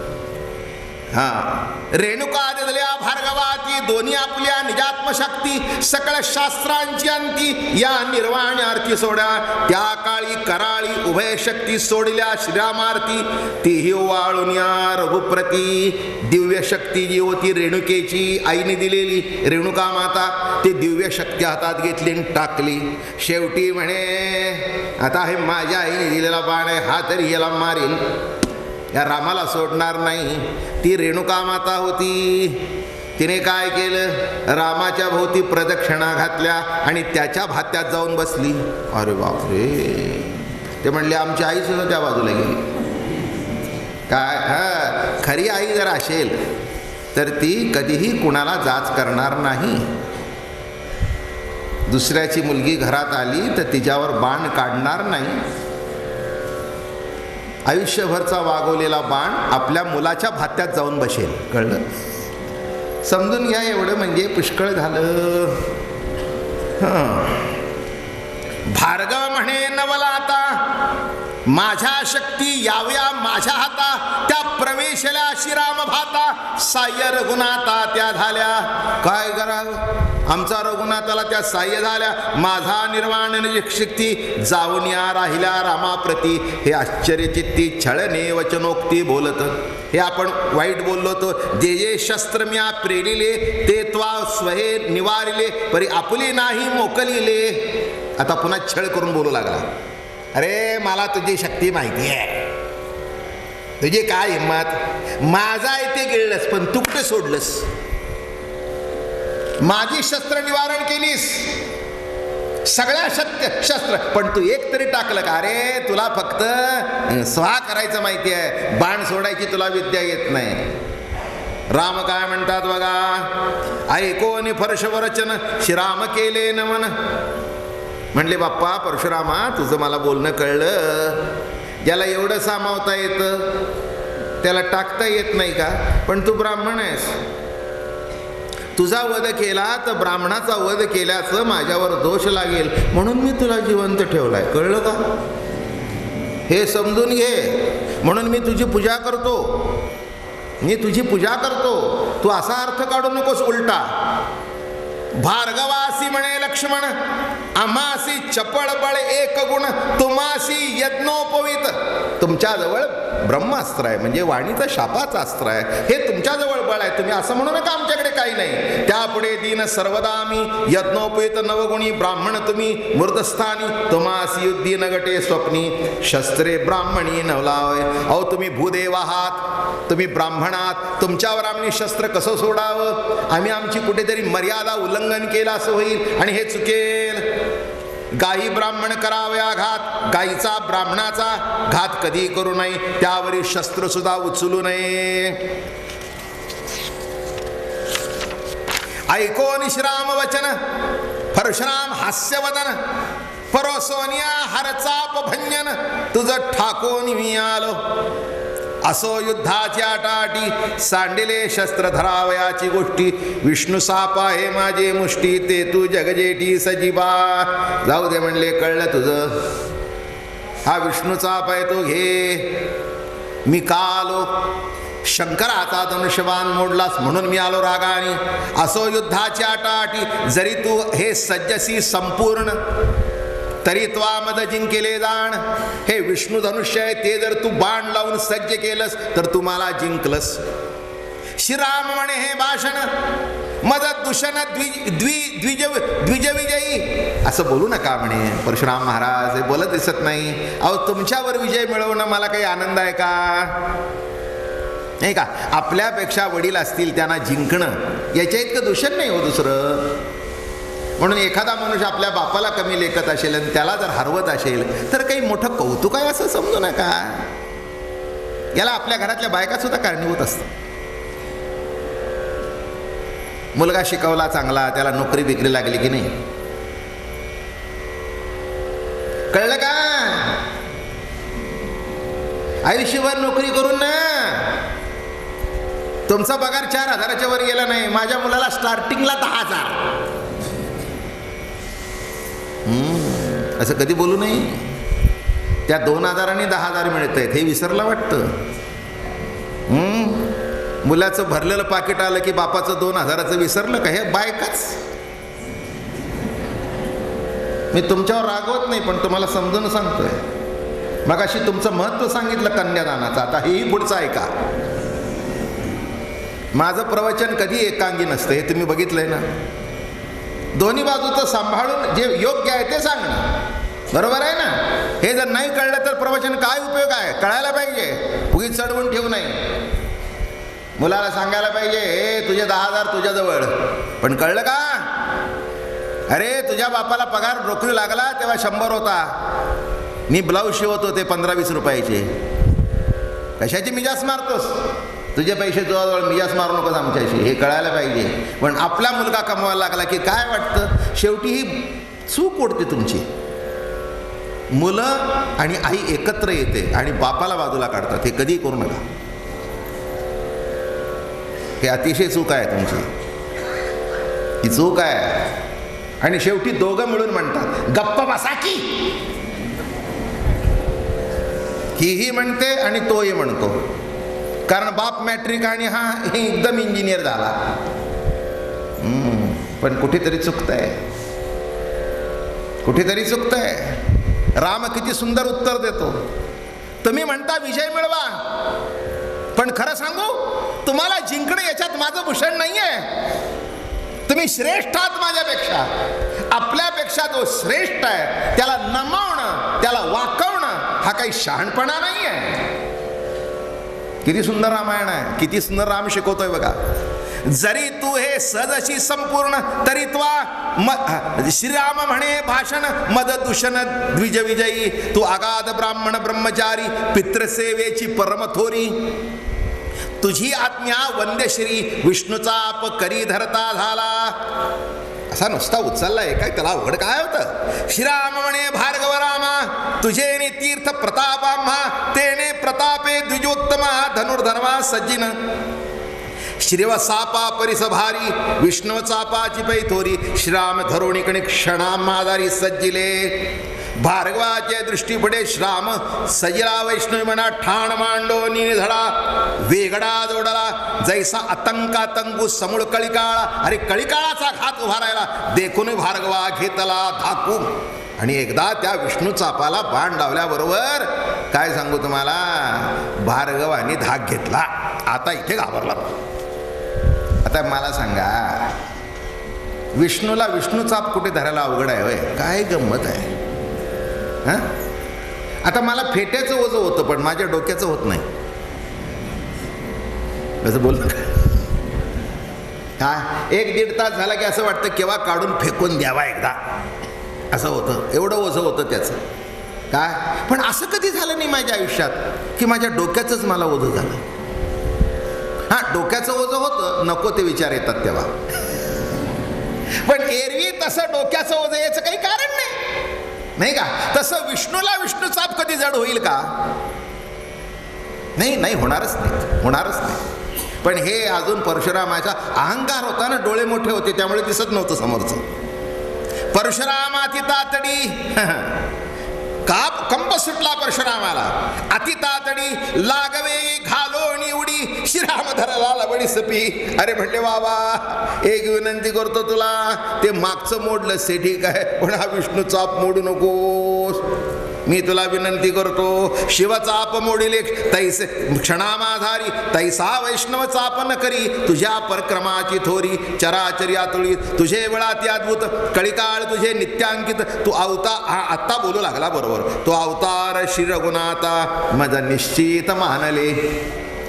रेणुका दिल्या भार्गवाती, दोन्ही आपल्या निजात्मशक्ती, सकळ शास्त्रांची अंती, या निर्वाण्यार्थी सोडा. त्या काळी कराळी उभय शक्ती सोडल्या श्रीरामार्थी, तीही वाळून या रघुप्रती. दिव्य शक्ती जी होती रेणुकेची, आईने दिलेली रेणुका माता, ती दिव्य शक्ती हातात घेतली आणि टाकली. शेवटी म्हणे आता हे माझ्या आईने दिलेला बाण आहे, हा तरी याला मारेल, या रामाला सोडणार नाही. ती रेणुका माता होती. तिने काय केलं, रामाच्या भोवती प्रदक्षिणा घातल्या आणि त्याच्या भात्यात जाऊन बसली. अरे बापरे, ते म्हणले आमची आई सुद्धा त्या बाजूला गेली. काय खरी आई जर असेल तर ती कधीही कुणाला जाच करणार नाही. दुसऱ्याची मुलगी घरात आली तर तिच्यावर बाण काढणार नाही. आयुष्यभरचा वागवलेला बाण आपल्या मुलाच्या भात्यात जाऊन बसेल. कळलं? समजून घ्या, एवढं म्हणजे पुष्कळ झालं. भार्गव म्हणे नवला आता, माझ्या शक्ती याव्या माझ्या हाता, त्या प्रवेशल्या श्रीराम भाता, साह्य रघुनाथा त्या झाल्या. काय करावं, आमचा रघुनाथाला त्या साह्य झाल्या, माझा निर्वाण शक्ती जाऊन या राहिल्या रामाप्रती. हे आश्चर्यचित्ती छळणे वचनोक्ती बोलत. हे आपण वाईट बोललो तो, जे जे शस्त्र म्या प्रेरिले, ते त्वा स्वहे निवारिले, परी आपुली नाही मोकलिले. आता पुन्हा छळ करून बोलू लागला. अरे मला तुझी शक्ती माहिती आहे, तुझी काय हिंमत? माझा आहे ते गिळलंस, पण तू कुठे सोडलंस? माझी शस्त्र निवारण केलीस, सगळ्या शस्त्र, पण तू एक तरी टाकलं का? अरे तुला फक्त स्वाहा करायचं माहिती आहे, बाण सोडायची तुला विद्या येत नाही. राम काय म्हणतात बघा, ऐकोनी फर्शवरचन श्रीराम केले नमन. म्हणले बाप्पा परशुरामा, तुझं मला बोलणं कळलं. ज्याला एवढं सामावता येतं त्याला टाकता येत नाही का? पण तू ब्राह्मण आहेस, तुझा वध केला तर ब्राह्मणाचा वध केल्याचं माझ्यावर दोष लागेल, म्हणून मी तुला जिवंत ठेवलाय. कळलं का? हे समजून घे. म्हणून मी तुझी पूजा करतो, मी तुझी पूजा करतो. तू असा अर्थ काढू नकोस उलटा. भार्गवासी म्हणे लक्ष्मण, आम्हासी चपळ बळ एक गुण, तुम्हासी यज्ञोपवीत. तुमच्याजवळ ब्रह्मास्त्र आहे, म्हणजे वाणीचं शापाचं अस्त्र आहे, हे तुमच्याजवळ बळ आहे. तुम्ही असं म्हणू नका आमच्याकडे काही नाही. त्यापुढे दीन सर्वदा मी यज्ञोपवीत नवगुणी, ब्राह्मण तुम्ही मूर्धस्थानी, तुम्हासी युद्धी नगटे स्वप्नी, शस्त्रे ब्राह्मणी नवलावय. अहो तुम्ही भूदेव आहात, तुम्ही ब्राह्मण आहात, तुमच्यावर आम्ही शस्त्र कसं सोडावं? आम्ही आमची कुठेतरी मर्यादा उल्लंघन केलं असं होईल आणि हे चुकेल. गायी ब्राह्मण करावया घात, गायीचा ब्राह्मणाचा घात कधी करू नये, त्यावरील शस्त्र सुद्धा उचलू नये. ऐकोन श्राम वचन, परशुराम हास्यवदन, परोसोनिया हरचाप भंजन, तुझं ठाकोन मी आलो. असो युद्धाची आटाटी, सांडिले शस्त्र धरावयाची गोष्टी, विष्णू साप आहे माझे मुष्टी, ते तू जगजेटी सजीबा. जाऊ दे म्हणले, कळलं तुझं, हा विष्णू साप आहे तो घे. मी का आलो? शंकराचा धनुष्यबाण मोडलास म्हणून मी आलो रागाने. असो युद्धाची आटाटी, जरी तू हे सज्जसी संपूर्ण, तरी त्वामद जिंकेले जाण. हे विष्णू धनुष्य आहे, ते जर तू बाण लावून सज्ज केलंस तर तुम्हाला जिंकलंस. श्रीराम म्हणे हे भाषण, मद दूषण द्विजविजयी. असं बोलू नका म्हणे परशुराम महाराज, हे बोलत दिसत नाही. अहो तुमच्यावर विजय मिळवणं मला काही आनंद आहे का? नाही का? आपल्यापेक्षा वडील असतील त्यांना जिंकणं, याच्या इतकं दूषण नाही हो दुसरं. म्हणून एखादा मनुष्य आपल्या बापाला कमी लेखत असेल आणि त्याला जर हरवत असेल तर काही मोठं कौतुक आहे असं समजू नका. याला आपल्या घरातल्या बायका सुद्धा कारणीभूत असतात. मुलगा शिकवला चांगला, त्याला नोकरी बिकरी लागली की नाही, कळलं का? आयुष्यभर नोकरी करून ना तुमचा पगार 4,000च्या वर गेला नाही. माझ्या मुलाला स्टार्टिंगला 10,000. असं कधी बोलू नये. त्या 2,000 आणि 10,000 मिळत आहेत हे विसरलं वाटतं. मुलाचं भरलेलं पाकिट आलं की बापाचं 2,000चं विसरलं का? हे बायकाच. मी तुमच्यावर रागवत नाही, पण तुम्हाला समजून सांगतोय. मगाशी तुमचं महत्त्व सांगितलं कन्यादानाचं, आता हेही पुढचं ऐका. माझं प्रवचन कधी एकांगी नसतं, हे तुम्ही बघितलंय ना. दोन्ही बाजूचं सांभाळून जे योग्य आहे ते सांगणं, बरोबर आहे ना. हे जर नाही कळलं तर प्रवचन काय उपयोग आहे? कळायला पाहिजे, उगीच चढवून ठेवू नये. मुलाला सांगायला पाहिजे, हे तुझे 10,000 तुझ्याजवळ, पण कळलं का? अरे तुझ्या बापाला पगार नोकरी लागला तेव्हा 100 होता, मी ब्लाऊज शिवत होते 15-20 रुपयाचे. कशाची मिजास मारतोस? तुझे पैसे तुझ्याजवळ, मिजास मारू नकोस आमच्याशी, हे कळायला पाहिजे. पण आपला मुलगा कमवायला लागला की काय वाटतं? शेवटी ही चूक ओढते तुमची. मुलं आणि आई एकत्र येते आणि बापाला बाजूला काढतात. हे कधी करू नका, हे अतिशय चूक आहे तुमची, ही चूक आहे. आणि शेवटी दोघं मिळून म्हणतात गप्प बसा की. हीही म्हणते आणि तोही म्हणतो, कारण बाप मॅट्रिक आणि हा एकदम इंजिनियर झाला. पण कुठेतरी चुकतंय, कुठेतरी चुकतंय. राम किती सुंदर उत्तर देतो. तुम्ही म्हणता विजय मिळवा, पण खरं सांगू तुम्हाला जिंकणं याच्यात माझं भूषण नाहीये. तुम्ही श्रेष्ठ आहात माझ्यापेक्षा. आपल्यापेक्षा जो श्रेष्ठ आहे त्याला नमवणं, त्याला वाकवणं हा काही शहाणपणा नाहीये. किती सुंदर रामायण आहे, किती सुंदर राम शिकवतोय बघा. जरी तू हे सदशी संपूर्ण तरी त्वा श्रीराम म्हणे भाषण मद दूषण द्विज विजयी. तू अगाध ब्राह्मण ब्रह्मचारी पितृसेवेची परम थोरी. तुझी आज्ञा वंद्य श्री विष्णूचा आप करी धरता झाला. असा नुसता उचललाय काय, त्याला अवघड काय होतं. श्रीराम म्हणे भार्गव रामा तुझे तीर्थ प्रतापा तेने प्रतापे द्विजोत्तमा धनुर्धर्मा सज्जिन. श्रीवसापा परिसभारी विष्णू चापाची पैथोरी. श्राम धरोणीकणे क्षणा मादारी सज्जिले. भार्गवाच्या दृष्टी पडे श्राम सजिला वैष्णवी म्हणा ठाण मांडो निधडा वेगडा जोडला जैसा आतंका तंगू समूळ कळिकाळा. अरे कळिकाळाचा घात उभा राहिला देखून भार्गवा घेतला धाकू. आणि एकदा त्या विष्णू चापाला बाण लावल्याबरोबर काय सांगू तुम्हाला, भार्गवाने धाक घेतला. आता इथे घाबरला. आता मला सांगा, विष्णूला विष्णू चाप कुठे धरायला अवघड आहे होय, काय गंमत आहे. आता मला फेट्याचं ओझं होतं पण माझ्या डोक्याचं होत नाही. असं बोल हा, 1-1.5 तास झाला की असं वाटतं केव्हा काढून फेकून द्यावा एकदा, असं होतं. एवढं ओझं होतं त्याचं काय. पण असं कधी झालं नाही माझ्या आयुष्यात की माझ्या डोक्याचंच मला ओझं झालं. हा, डोक्याचं ओझं होतं, नको ते विचार येतात तेव्हा. पण एरवी तसं डोक्याचं ओझं याचं काही कारण नाही का. तसं विष्णूला विष्णू चाप कधी जड होईल का. नाही होणारच नाही. पण हे अजून परशुरामाचा अहंकार होता ना, डोळे मोठे होते त्यामुळे दिसत नव्हतं समोरचं. परशुरामाती तातडी कंप सुटला परशुरामाला. अति तातडी लागवे घालो उडी श्रीराम धराला लबडी सपी. अरे म्हणले बाबा एक विनंती करतो तुला, ते मागचं मोडलं से ठीक आहे पण हा विष्णू चाप मोडू नकोस. मी तुला विनंती करतो, शिवचाप मोडिले तैसे क्षणामाधारी तैसा वैष्णव चाप न करी. तुझ्या परक्रमाची थोरी चराचरी आतुळी तुझे वेळाती अद्भुत कळिकाळ तुझे नित्यांकित. तू आत्ता बोलू लागला बरोबर. तो अवतार श्री रघुनाथा मज निश्चित मानले.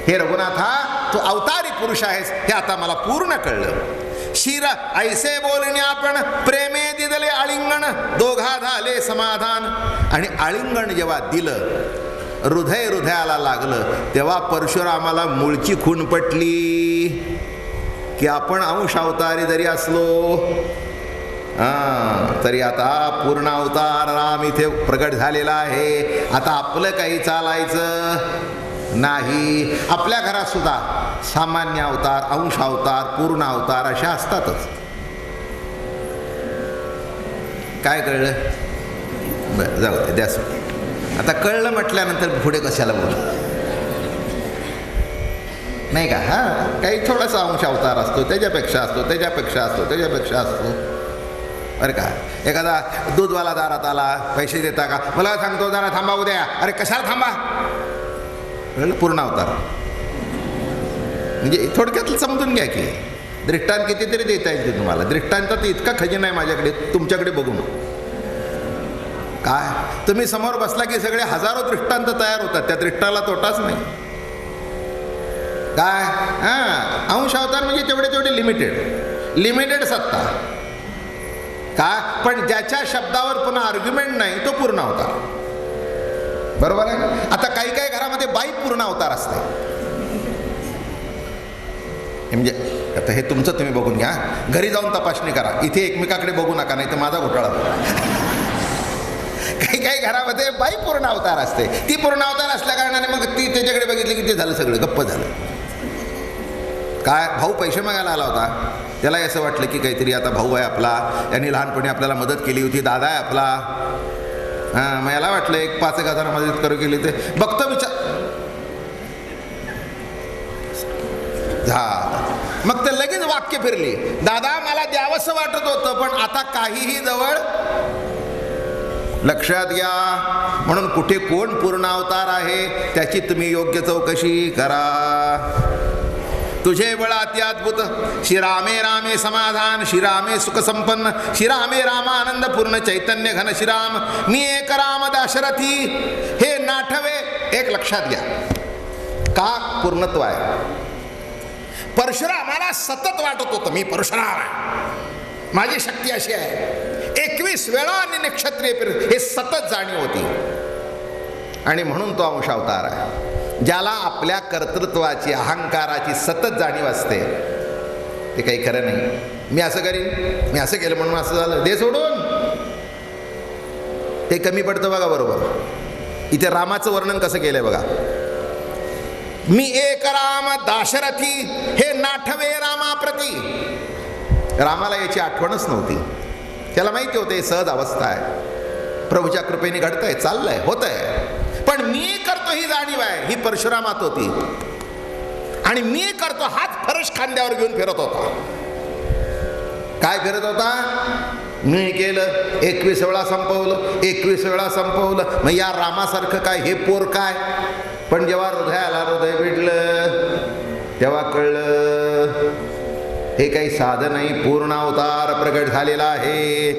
हे रघुनाथा तू अवतारी पुरुष आहेस हे आता मला पूर्ण कळलं. शिर ऐसे बोलणे आपण प्रेमे दिदले आलिंगण दोघा झाले समाधान. आणि आलिंगण जेव्हा दिलं हृदयाला लागलं तेव्हा परशुरामाला मूळची खूण पटली की आपण अंश अवतारी जरी असलो तरी आता पूर्ण अवतार राम इथे प्रगट झालेला आहे. आता आपलं काही चालायचं नाही. आपल्या घरात सुद्धा सामान्य अवतार अंश अवतार पूर्ण अवतार अशा असतातच. काय कळलं बरं, जाऊ दे द्या. आता कळलं म्हटल्यानंतर पुढे कशाला बोल नाही का. हां, काही थोडासा अंश अवतार असतो, त्याच्यापेक्षा असतो, त्याच्यापेक्षा असतो, त्याच्यापेक्षा असतो. अरे का एखादा दूधवाला दारात आला, पैसे देता का, मला सांगतो जरा थांबा उद्या. अरे कशाला थांबा, पूर्ण अवतार. म्हणजे थोडक्यात समजून घ्या की दृष्टांत कितीतरी देता येईल तुम्हाला. दृष्टांतात इतका खजिना आहे माझ्याकडे तुमच्याकडे बघून काय. तुम्ही समोर बसला की सगळे हजारो दृष्टांत तयार होतात, त्या दृष्टाला तोटाच नाही काय. हां, अंश अवतार म्हणजे तेवढे लिमिटेड सत्ता का. पण ज्याच्या शब्दावर पुन्हा आर्ग्युमेंट नाही तो पूर्ण अवतार. बरोबर आहे. आता काही घरामध्ये बाई पूर्ण अवतार असते. म्हणजे आता हे तुमचं तुम्ही बघून घ्या, घरी जाऊन तपासणी करा. इथे एकमेकाकडे बघू नका नाही तर माझा घोटाळा. काही घरामध्ये बाई पूर्ण अवतार असते. ती पूर्ण अवतार असल्या कारणाने मग ती त्याच्याकडे बघितली की ते झालं सगळं गप्प झालं. काय भाऊ पैसे मागायला आला होता, त्याला असं वाटलं की काहीतरी आता भाऊ आहे आपला, यांनी लहानपणी आपल्याला मदत केली होती, दादा आहे आपला. हां, मग याला वाटलं 5,000 मदत करू केली ते बघतो विचार मग ते लगेच वाक्य फिरली. दादा मला द्यावंसं वाटत होतं पण आता काहीही जवळ. लक्षात घ्या म्हणून कुठे कोण पूर्ण अवतार आहे त्याची तुम्ही योग्य चौकशी करा. तुझे बळ अति अद्भुत श्रीरामे रामे समाधान श्रीरामे सुख संपन्न श्रीरामे रामानंद पूर्ण चैतन्य घन श्रीराम मी एक राम दाशरथी. हे नाठवे एक लक्षात घ्या. का पूर्णत्व आहे. परशुरामाला सतत वाटत होतं मी परशुराम आहे, माझी शक्ती अशी आहे. 21 वेळा आणि नक्षत्रिय हे सतत जाणीव होती आणि म्हणून तो अंश अवतार आहे. ज्याला आपल्या कर्तृत्वाची अहंकाराची सतत जाणीव असते ते काही खरं नाही. मी असं करीन, मी असं केलं म्हणून असं झालं, दे सोडून. ते कमी पडतं बघा. बरोबर इथे रामाचं वर्णन कसं केलंय बघा. मी एक राम दाशरथी हे नाठवे रामाप्रती. रामाला याची आठवणच नव्हती. त्याला माहिती होतं हे सहज अवस्था आहे, प्रभूच्या कृपेने घडतंय, चाललंय, होतंय. पण मी करतो ही जाणीव आहे, ही परशुरामात होती. आणि मी करतो हात फरश खांद्यावर घेऊन फिरत होता. काय फिरत होता? मी केलं, 21 वेळा संपवलं, 21 वेळा संपवलं. मग या रामासारखं काय, हे पोर काय. पण जेव्हा हृदय भेटलं तेव्हा कळलं हे काही साधं नाही, पूर्ण अवतार प्रगट झालेला आहे.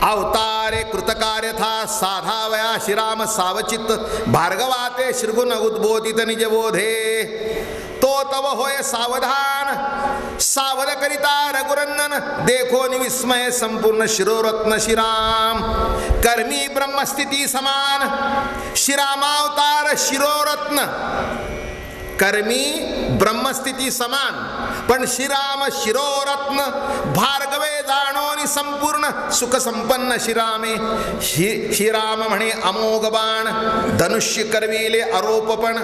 अवतारे कृतकार्यथा साधावया श्रीराम सावचित भार्गवाते श्रीगुण उद्बोधित निज बोधे. तो तव होय सावधान सावध करिता रघुरंदन देखो निविस्मय संपूर्ण शिरोरत्न श्रीराम. कर्मी ब्रह्मस्थिती समान श्रीरामावतार शिरोरत्न. कर्मी ब्रह्मस्थिती समान पण श्रीराम शिरोरत्न. भार्गवे जाणोनी संपूर्ण सुख संपन्न श्रीरामे. श्रीराम म्हणे अमोघ बाण धनुष्य करविले आरोपपण.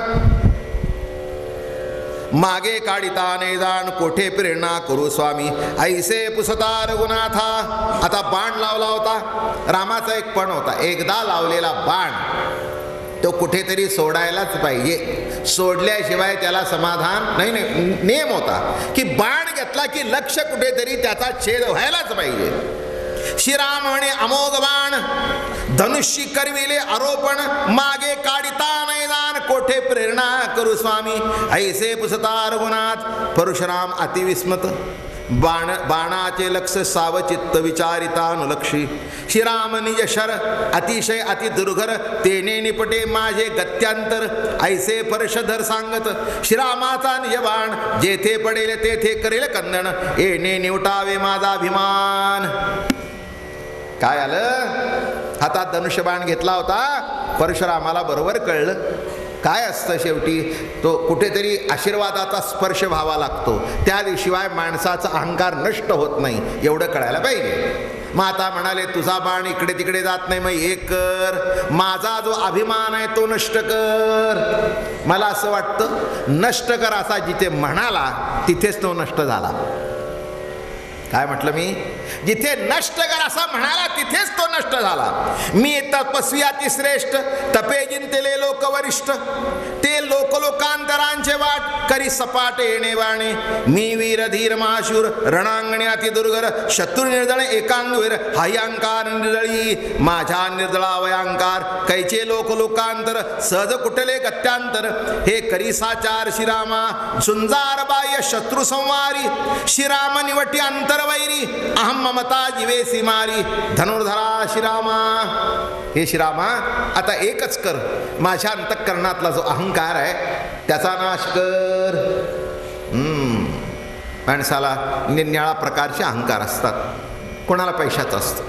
मागे काढिता नैदान कोठे प्रेरणा करू स्वामी ऐसे पुसता रघुनाथा. आता बाण लावला होता, रामाचा एक पण होता, एकदा लावलेला बाण तो कुठेतरी सोडायलाच पाहिजे. सोडल्याशिवाय त्याला समाधान नाही. नियम होता की बाण घेतला की लक्ष कुठेतरी त्याचा छेद व्हायलाच पाहिजे. श्रीराम म्हणे अमोघ बाण धनुष्य करविले आरोपण. मागे काढिता नैदान कोठे प्रेरणा करू स्वामी ऐसे पुसता रघुनाथ. परशुराम अतिविस्मत. बाणाचे लक्ष सावचित्त विचारिता अनुलक्षी. श्रीराम निज शर अतिशय अति दुर्घर तेने निपटे माझे गत्यांतर. ऐसे परशधर सांगत श्रीरामाचा निज बाण जेथे पडेल तेथे करेल कंदन. येणे निवटावे माझा अभिमान. काय आलं? हातात धनुष्यबाण घेतला होता. परशुरामाला बरोबर कळलं काय असतं शेवटी तो कुठेतरी आशीर्वादाचा स्पर्श व्हावा लागतो. त्याशिवाय माणसाचा अहंकार नष्ट होत नाही, एवढं कळायला पाहिजे. मग आता म्हणाले तुझा बाण इकडे तिकडे जात नाही, मग एक कर, माझा जो अभिमान आहे तो नष्ट कर. मला असं वाटतं नष्ट कर असा जिथे म्हणाला तिथेच तो नष्ट झाला. काय म्हटलं मी? जिथे नष्ट कर असा म्हणाला तिथेच तो नष्ट झाला. मी तपस्वी अति श्रेष्ठ तपे जिंतले लोक वरिष्ठ. ते लोकांतरांचे वाट करी सपाट येणे वाणे. मी वीर धीर महाशूर रणांगणे अति दुर्गर. शत्रू निर्दळ एकांगवीर हाही अंकार निर्दळी. माझ्या निर्दळावयांकार कैचे लोकांतर सहज कुठले गत्यांतर. हे करी साचार श्रीरामा झुंजार बाह्य शत्रू संवारी. श्रीराम निवटी अंतर वैरी अहम ममता जीवेसी मारी. धनुर्धरा श्रीरामा. हे श्रीरामा आता एकच कर, माझ्या अंतःकरणातला जो अहंकार आहे त्याचा नाश कर. माणसाला निरनिराळ्या प्रकारचे अहंकार असतात. कोणाला पैशाचा असतो,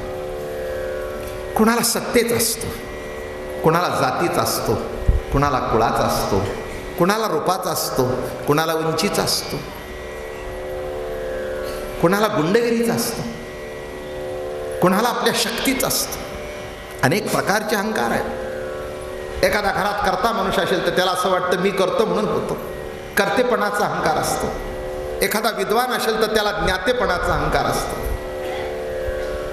कोणाला सत्तेचा असतो, कोणाला जातीचा असतो, कोणाला कुळाचा असतो, कोणाला रूपाचा असतो, कोणाला उंचीचा असतो, कोणाला गुंडगिरीचा असतो, कोणाला आपल्या शक्तीचा असतो. अनेक प्रकारचे अहंकार आहेत. एखाद्या घरात करता मनुष्य असेल तर त्याला असं वाटतं मी करतो म्हणून होतो, कर्तेपणाचा अहंकार असतो. एखादा विद्वान असेल तर त्याला ज्ञातेपणाचा अहंकार असतो.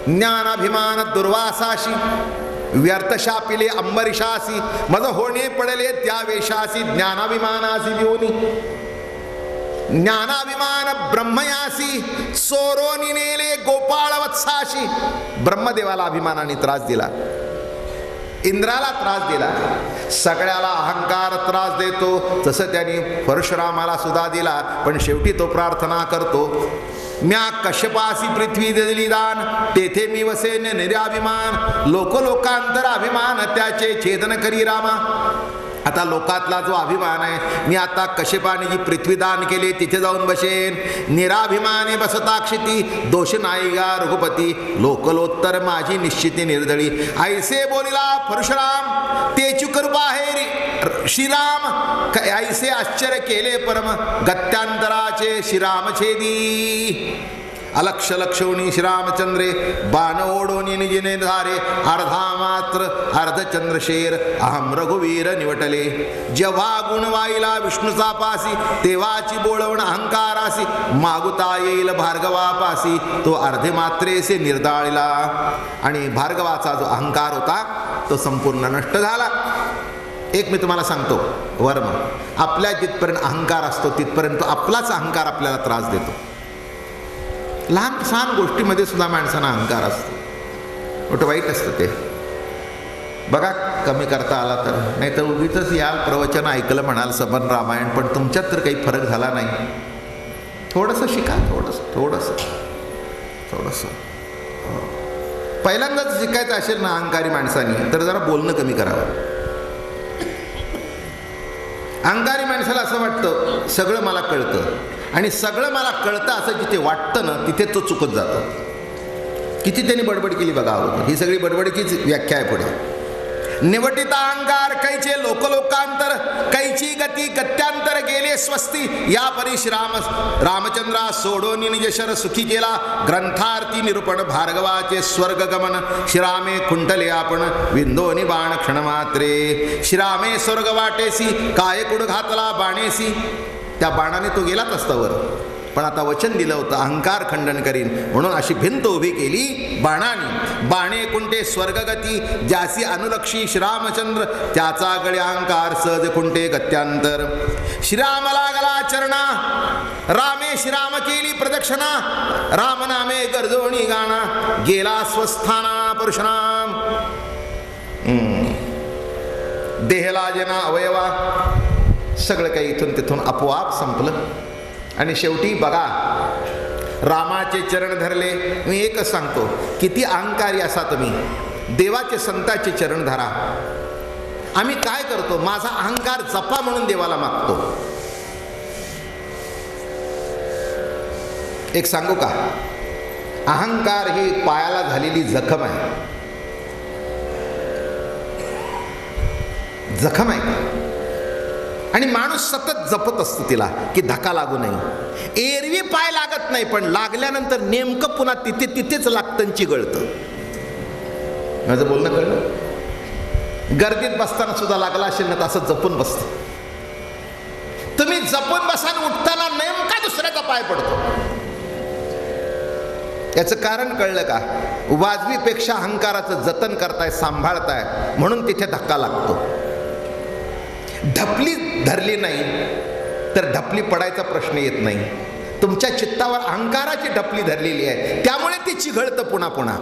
ज्ञानाभिमान दुर्वासाशी व्यर्थ शापिले अंबरीशासी. मज होणे पडले त्या वेशासी ज्ञानाभिमानासी विहोनी. ज्ञानाभिमान ब्रह्मयासी सोरोनी नेले गोपाळ वत्साशी. ब्रह्मदेवाला अभिमानाने त्रास दिला, इंद्राला त्रास दिला, सगळ्याला अहंकार त्रास देतो. तसं त्यांनी परशुरामाला सुद्धा दिला. पण शेवटी तो प्रार्थना करतो म्या कश्यपासी पृथ्वी दिली दान. तेथे मी वसेन निर्याभिमान. लोकांतर अभिमान त्याचे छेदन करी रामा. आता लोकातला जो अभिमान आहे, मी आता कश्यपाने जी पृथ्वी दान केली तिथे जाऊन बसेन, निराभिमाने बसता क्षिती, दोष नाही गा रघुपती, लोकलोत्तर माझी निश्चिती निर्दळी. ऐसे बोलिला परशुराम, तेची कृपा आहे श्रीराम, ऐसे आश्चर्य केले परम, गत्यांतराचे श्रीरामछेदी. अलक्ष लक्षोणी श्रीरामचंद्रे, बाण ओढोनी निजिने धारे, अर्धा मात्र अर्धचंद्रशेर, अहम रघुवीर निवटले. जेव्हा गुण वाईला विष्णूचा पासी, तेव्हाची बोळवण अहंकारासी, मागुता येईल भार्गवापासी, तो अर्धे मात्रेसे निर्दाळिला. आणि भार्गवाचा जो अहंकार होता तो संपूर्ण नष्ट झाला. एक मी तुम्हाला सांगतो वर्म, आपल्या जिथपर्यंत अहंकार असतो तिथपर्यंत आपलाच अहंकार आपल्याला त्रास देतो. लहान सहान गोष्टीमध्ये सुद्धा माणसांना अहंकार असतो, मोठं वाईट असतं ते. बघा कमी करता आला तर, नाही तर उगीच या प्रवचन ऐकलं म्हणाल सबन रामायण, पण तुमच्यात तर काही फरक झाला नाही. थोडंसं शिका, थोडंसं. पहिल्यांदाच शिकायचं असेल ना अहंकारी माणसाने, तर जरा बोलणं कमी करावं. अहंकारी माणसाला असं वाटतं सगळं मला कळतं, आणि सगळं मला कळतं असं जिथे वाटतं ना तिथे तो चुकत जातो. किती त्यांनी बडबड केली बघा अगोदर, ही सगळी बडबडीचीच व्याख्या आहे पुढे. निवटिता अहंकार कैचे लोकलोकांतर, कैची गती गत्यांतर गेले स्वस्ती, या परी रामचंद्रा सोडोन निजशर सुखी केला, ग्रंथार्थी निरूपण भार्गवाचे स्वर्ग गमन, श्रीरामे खुंटले आपण विंदोनी बाण क्षणमात्रे. श्रीरामे स्वर्ग वाटेसी, काय कुड घातला बाणेसी. त्या बाणाने तो गेलाच असता वर, पण आता वचन दिलं होतं अहंकार खंडन करीन, म्हणून अशी भिंत उभी केली बाणाने. बाणे कुंटे स्वर्गगती, ज्यासी अनुलक्षी श्रीरामचंद्र, त्याचा गळे अहंकार सहज कुंटे गत्यांतर. श्रीराम लागला चरणा, रामे श्रीराम केली प्रदक्षिणा, राम नामे गर्जोणी गाणा, गेला स्वस्थाना परशुराम. देहला जना अवयवा, सगळं काही इथून तिथून आपोआप संपलं. आणि शेवटी बघा रामाचे चरण धरले. मी एकच सांगतो, किती अहंकारी असा तुम्ही, देवाचे संतांचे चरण धरा. आम्ही काय करतो, माझा अहंकार जपा म्हणून देवाला मागतो. एक सांगू का, अहंकार ही पायाला झालेली जखम आहे. जखम आहे आणि माणूस सतत जपत असतो तिला की धक्का लागू नये. एरवी पाय लागत नाही, पण लागल्यानंतर नेमकं पुन्हा तिथेच लागतं चिघळतं. माझं बोलणं कळलं? गर्दीत बसताना सुद्धा लागला असेल ना, असं जपून बसतं. तुम्ही जपून बसा, उठताना नेमका दुसऱ्याचा पाय पडतो. याचं कारण कळलं का? वाजवीपेक्षा अहंकाराचं जतन करताय, सांभाळताय, म्हणून तिथे धक्का लागतो. ढपली धरली नाही तर ढपली पडायचा प्रश्न येत नाही. तुमच्या चित्तावर अहंकाराची ढपली धरलेली आहे, त्यामुळे ती चिघळतं पुन्हा पुन्हा.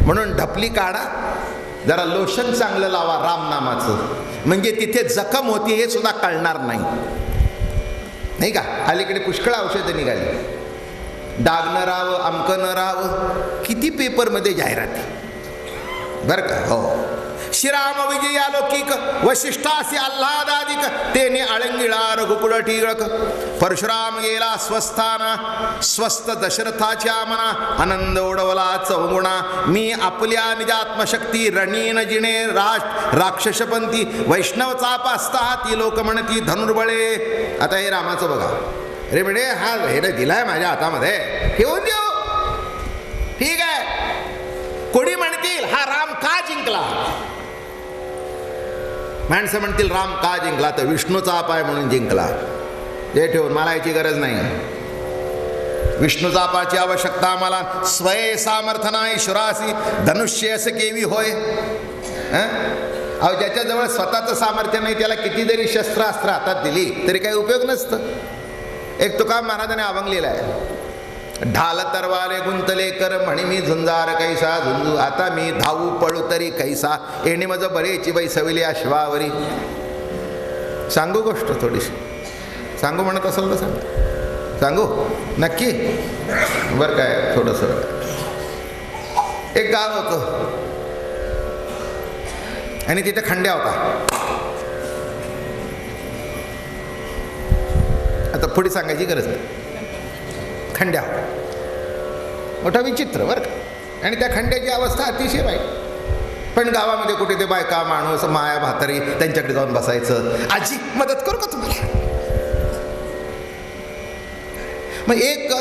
म्हणून ढपली काढा, जरा लोशन चांगलं लावा रामनामाचं, म्हणजे तिथे जखम होती हे सुद्धा कळणार नाही का? अलीकडे पुष्कळ औषधं निघाली, डाग न राहावं, अमकं न राहावं, किती पेपरमध्ये जाहिराती बरं का. हो, श्रीराम विजया लौकिक, वशिष्ठासी आल्हादादिक, तेने आळंगिळा रघुकुळ टिळक. परशुराम गेला स्वस्थाना, स्वस्थ दशरथाच्या मना, आनंद ओढवला चौगुणा. मी आपल्या निजात्मशक्ती रणीन जिणे राक्षसपंथी, वैष्णव चाप असता ती लोक म्हणती धनुर्बळे. आता हे रामाचं बघा रे, म्हणे हा हेर दिलाय माझ्या हातामध्ये, ठेवून देऊ, ठीक आहे. कोणी म्हणतील हा राम का जिंकला, माणसं म्हणतील राम का जिंकला, तर विष्णूचा पाय म्हणून जिंकला. ते ठेवून मला याची गरज नाही. विष्णूचा पाची आवश्यकता आम्हाला. स्वय सामर्थ्य नाही शुरासी, धनुष्य असं केवी होय. अहो, ज्याच्याजवळ स्वतःचं सामर्थ्य नाही त्याला किती जरी शस्त्रास्त्र हातात दिली तरी काही उपयोग नसतं. एक तुकाराम महाराजांनी अभंगलेला आहे, ढाल तरवाले गुंतले कर म्हणी मी झुंजार कैसा झुंजू, आता मी धावू पळू तरी कैसा, येणे मज बरेची बैसविली अश्वावरी. सांगू गोष्ट थोडीशी, सांगू म्हणत असेल तर सांगू नक्की बरं काय. थोडंसं एक गाव होतं आणि तिथे खंड्या होता. आता पुढे सांगायची गरज नाही. खंड्या मोठा विचित्र बरं का. आणि त्या खंड्याची अवस्था अतिशय वाईट. पण गावामध्ये कुठे ते बायका माणूस माया म्हातारी त्यांच्याकडे जाऊन बसायचं, आजी मदत करू का तुम्हाला. मग एक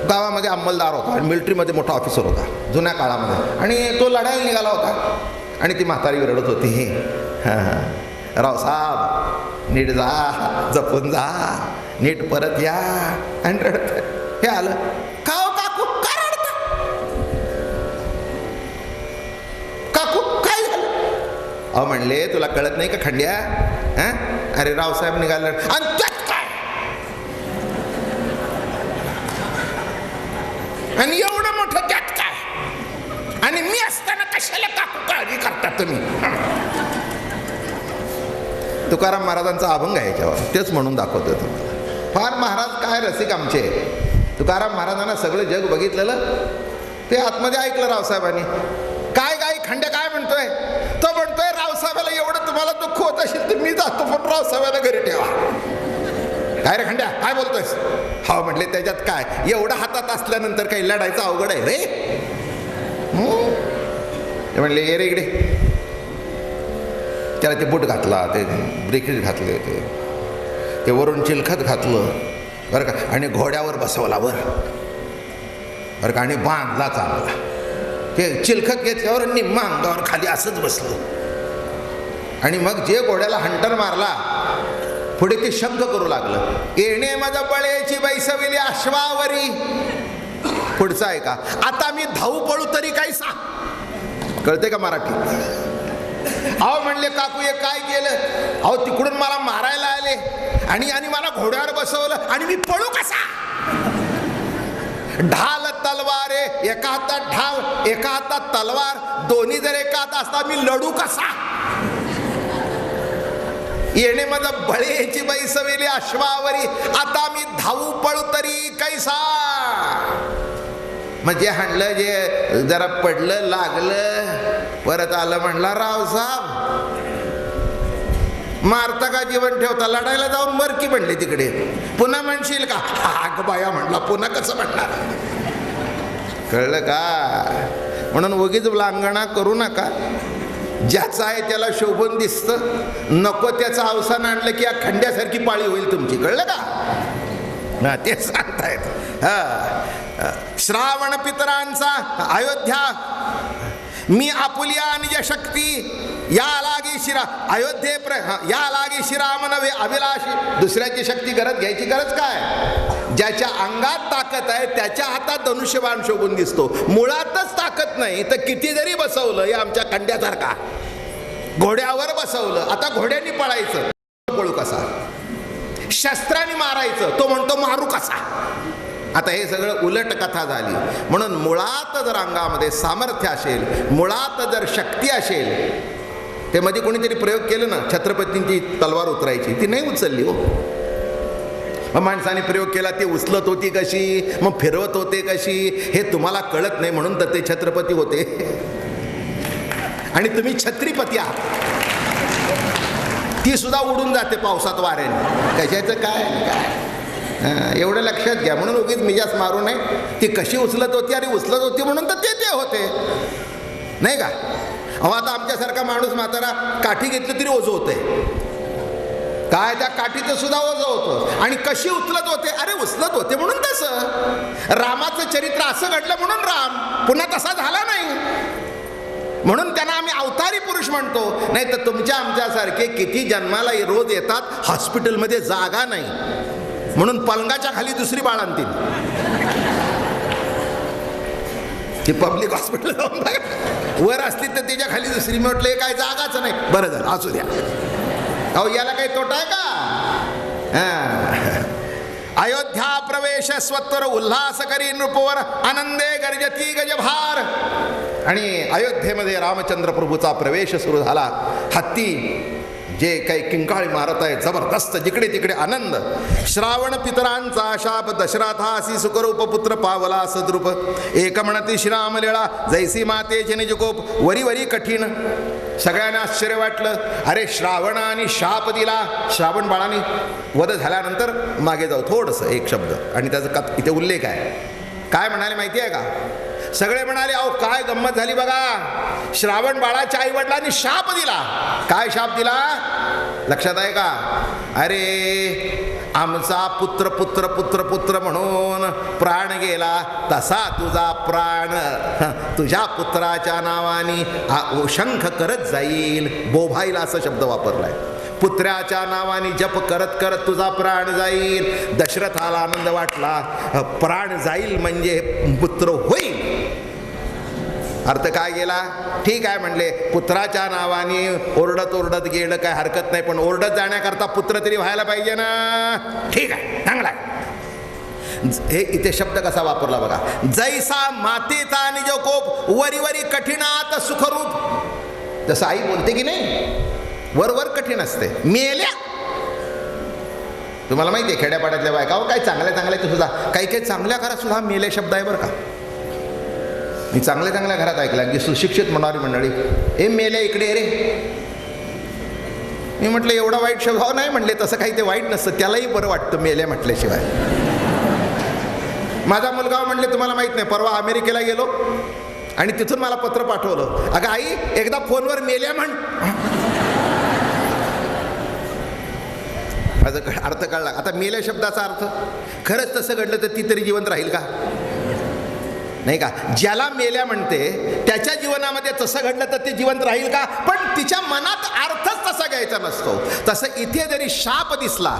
गावामध्ये अंमलदार होता आणि मिलिटरीमध्ये मोठा ऑफिसर होता जुन्या काळामध्ये, आणि तो लढायला निघाला होता. आणि ती म्हातारी रडत होती, रावसाहेब नीट जा, जपून जा, नीट परत या. आणि रडत हे आलं का हो काकू, का रडता काकू, काय झालं. अहो म्हणले तुला कळत नाही का खंड्या. अरे रावसाहेब निघाले. आणि त्यात काय, आणि एवढं मोठं त्यात काय, आणि मी असताना कशाला काकू काळजी करता तुम्ही. तुकाराम महाराजांचा अभंग आहे याच्यावर, तेच म्हणून दाखवतो तुम्हाला. फार महाराज काय रसिक आमचे. तुकाराम महाराजांना सगळं जग बघितलेलं, ते आतमध्ये ऐकलं रावसाहेबांनी. काय काय खंड्या काय म्हणतोय. तो म्हणतोय रावसाहेबाला एवढं तुम्हाला दुःख होत असेल तर मी जातो, पण रावसाहेबाला घरी ठेवा. काय रे खंड्या काय बोलतोयस. हा म्हटले त्याच्यात काय, एवढं हातात असल्यानंतर काही लढायचं अवघड आहे रे. ते म्हणले ये रे इकडे. त्याला ते बूट घातला, ते ब्रेकीज घातले, ते वरून चिलखत घातलं बरं का, आणि घोड्यावर बसवला बरं का, आणि बांधला चांगला. ते चिलखत घेतल्यावर निम्मा अंगावर खाली असंच बसलं. आणि मग जे घोड्याला हंटर मारला पुढे ते शंख करू लागलं, येणे मज बळेची बैसविली अश्वावरी. पुढचा आहे का, आता मी धावू पळू तरी काही सा. कळते का मराठी. अहो म्हणले काकू हे काय केलं. अहो तिकडून मला मारायला आले आणि मला घोड्यावर बसवलं, आणि मी पळू कसा. ढाल तलवार आहे, एका हातात ढाल एका हातात तलवार, दोन्ही जर एका हातात असता मी लढू कसा. येणे माझा बळेची बैसविली अश्वावरी, आता मी धावू पळू तरी कैसा. म्हणजे हाणलं, जे जरा पडलं लागलं, परत आलं म्हणला रावसाहेब मारता का जीवन ठेवता, लढायला जाऊन मर की म्हणले तिकडे. पुन्हा म्हणशील का. हा बाया म्हणला, पुन्हा कसं म्हणणार. कळलं का. म्हणून उगीच लांगणा करू नका. ज्याचं आहे त्याला शोभून दिसतं, नको त्याचं अवसान आणलं की या खंड्यासारखी पाळी होईल तुमची. कळलं का. ते सांगतायत. श्रावण पितरांचा अयोध्या मी आपुलिया निज शक्ती या लागी शिरा अयोध्ये या लागी शिराम नव्हे अभिलाषी. दुसऱ्याची शक्ती घ्यायची गरज काय. ज्याच्या अंगात ताकद आहे त्याच्या हातात धनुष्यबाण शोभून दिसतो. मुळातच ताकद नाही तर किती जरी बसवलं, या आमच्या खंड्यासारखा घोड्यावर बसवलं, आता घोड्यांनी पळायचं, पळू कसा. शस्त्राने मारायचं, तो म्हणतो मारू कसा. आता हे सगळं उलट कथा झाली. म्हणून मुळात जर अंगामध्ये सामर्थ्य असेल, मुळात जर शक्ती असेल. ते मध्ये कोणीतरी प्रयोग केलं ना, छत्रपतींची तलवार उतरायची, ती नाही उचलली हो. मग माणसाने प्रयोग केला, ती उचलत होती कशी, मग फिरवत होते कशी, हे तुम्हाला कळत नाही. म्हणून तर ते छत्रपती होते आणि तुम्ही छत्रीपती आहात. ती सुद्धा उडून जाते पावसात वाऱ्याने. कशाचं काय काय एवढं लक्षात घ्या. म्हणून उगीच मिजास मारू नये. ती कशी उचलत होती आणि उचलत होती म्हणून तर ते होते, नाही का. अहो आता आमच्यासारखा माणूस म्हातारा काठी घेतली तरी ओझं होते काय, त्या काठीचं सुद्धा ओझं होतं. आणि कशी उचलत होते, अरे उचलत होते म्हणून तसं. रामाचं चरित्र असं घडलं म्हणून राम पुन्हा तसा झाला नाही, म्हणून त्यांना आम्ही अवतारी पुरुष म्हणतो. नाही तर तुमच्या आमच्यासारखे किती जन्माला रोज येतात, हॉस्पिटलमध्ये जागा नाही म्हणून पलंगाच्या खाली दुसरी बाळ आणतील. ती पब्लिक हॉस्पिटल जाऊन बघा, वर असली तर त्याच्या खाली दुसरी. म्हटलं काय जागाच नाही. बरं झालं, असू द्या. अहो याला काही तोटा आहे का. अयोध्या प्रवेश स्वत्वर उल्हास करी नृपवर आनंदे गर्जती गजभार. आणि अयोध्येमध्ये रामचंद्र प्रभूचा प्रवेश सुरू झाला. हत्ती जे काही किंकाळी मारत आहे जबरदस्त, जिकडे तिकडे आनंद. श्रावण पितरांचा शाप दशरथासी सुखरूप पुत्र पावला सद्रूप. एक म्हणती श्रीराम लीळा जैसी मातेचे निजकोप वरी वरी कठीण. सगळ्यांना आश्चर्य वाटलं. अरे श्रावणाने शाप दिला, श्रावण बाळाने वध झाल्यानंतर मागे जाऊ थोडंसं एक शब्द आणि त्याचा इथे उल्लेख आहे. काय म्हणाले माहिती आहे का? सगळे म्हणाले अहो काय गंमत झाली बघा, श्रावण बाळाच्या आईवडिलांनी शाप दिला. काय शाप दिला लक्षात आहे का? अरे आमचा पुत्र पुत्र पुत्र पुत्र म्हणून प्राण गेला, तसा तुझा प्राण तुझ्या पुत्राच्या नावाने शंख करत जाईल. बोभाईला असा शब्द वापरलाय. पुत्राच्या नावाने जप करत करत तुझा प्राण जाईल. दशरथाला आनंद वाटला. प्राण जाईल म्हणजे पुत्र होईल. अर्थ काय गेला? ठीक आहे म्हणले, पुत्राच्या नावाने ओरडत ओरडत गेलं काय हरकत नाही, पण ओरडत जाण्याकरता पुत्र तरी व्हायला पाहिजे ना. ठीक आहे, चांगला आहे. हे इथे शब्द कसा वापरला बघा. जैसा मातेचा निज कोप वरी वरी कठीणात सुखरूप. जसं आई बोलते की नाही, वर कठीण असते. मेल्या. तुम्हाला माहिती आहे खेड्यापाड्यातल्या बायका काय चांगल्या चांगल्या सुद्धा काही काही चांगल्या घरात सुद्धा मेले शब्द आहे बरं का. मी चांगल्या चांगल्या घरात ऐकला की सुशिक्षित म्हणणारी मंडळी ए मेल्या इकडे रे. मी म्हटलं एवढा वाईट स्वभाव नाही म्हणले. तसं काही ते वाईट नसतं, त्यालाही बरं वाटतं मेल्या म्हटल्याशिवाय. माझा मुलगा म्हणले तुम्हाला माहित नाही, परवा अमेरिकेला गेलो आणि तिथून मला पत्र पाठवलं, अगं आई एकदा फोनवर मेल्या म्हण. अर्थ कळला. आता मेल्या शब्दाचा अर्थ खरंच तसं घडलं तर ती तरी जिवंत राहील का? नाही का? ज्याला मेल्या म्हणते त्याच्या जीवनामध्ये तसं घडलं तर ते जिवंत राहील का? पण तिच्या मनात अर्थच तसा घ्यायचा नसतो. तसं इथे जरी शाप दिसला